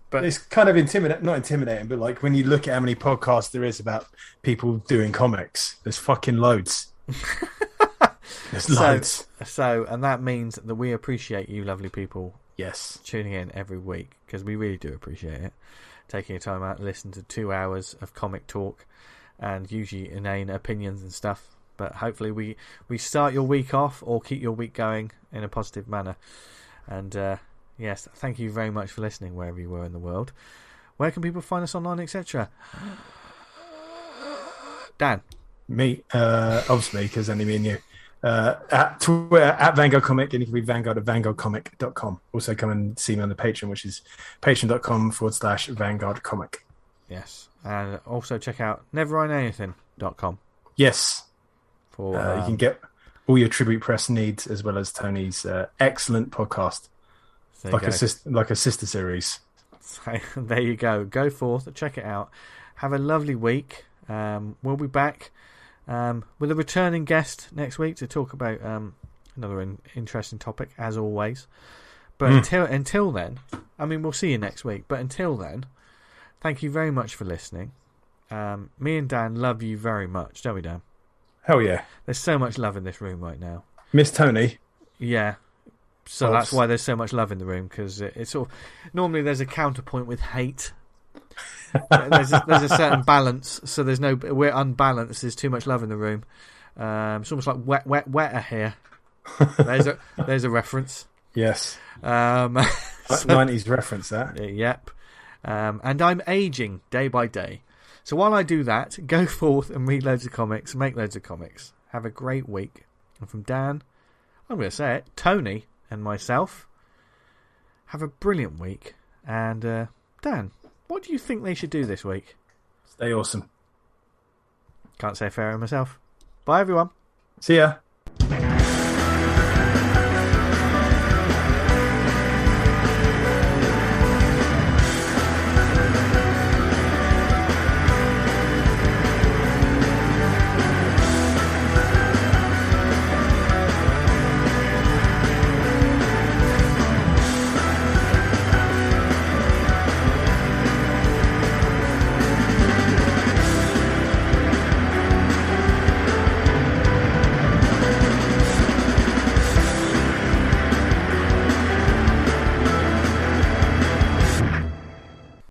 But it's kind of not intimidating, but like when you look at how many podcasts there is about people doing comics, there's fucking loads. There's loads. And that means that we appreciate you lovely people tuning in every week, because we really do appreciate it. Taking your time out to listen to 2 hours of comic talk and usually inane opinions and stuff. But hopefully we start your week off or keep your week going in a positive manner. And yes, thank you very much for listening wherever you were in the world. Where can people find us online, etc.? Dan? Me, obviously, because only me and you. At Twitter, at Vanguard Comic, and you can read Vanguard at vanguardcomic.com. Also come and see me on the Patreon, which is patreon.com/Vanguard Comic. Yes, and also check out neverwriteanything.com. Yes, you can get all your Tribute Press needs, as well as Tony's excellent podcast, like a sister series. So, there you go. Go forth, check it out. Have a lovely week. We'll be back with a returning guest next week to talk about another interesting topic, as always. But until then, I mean, we'll see you next week. But until then, thank you very much for listening. Me and Dan love you very much, don't we, Dan? Hell yeah. There's so much love in this room right now. Miss Tony. Yeah. So that's why there's so much love in the room, because it's sort of, normally there's a counterpoint with hate. there's a certain balance, so we're unbalanced. There's too much love in the room. It's almost like wetter here. There's a reference. Yes. 90s reference that. Yep. And I'm aging day by day. So while I do that, go forth and read loads of comics, make loads of comics. Have a great week. And from Dan, I'm going to say it, Tony and myself, have a brilliant week. And Dan, what do you think they should do this week? Stay awesome. Can't say fairer myself. Bye, everyone. See ya.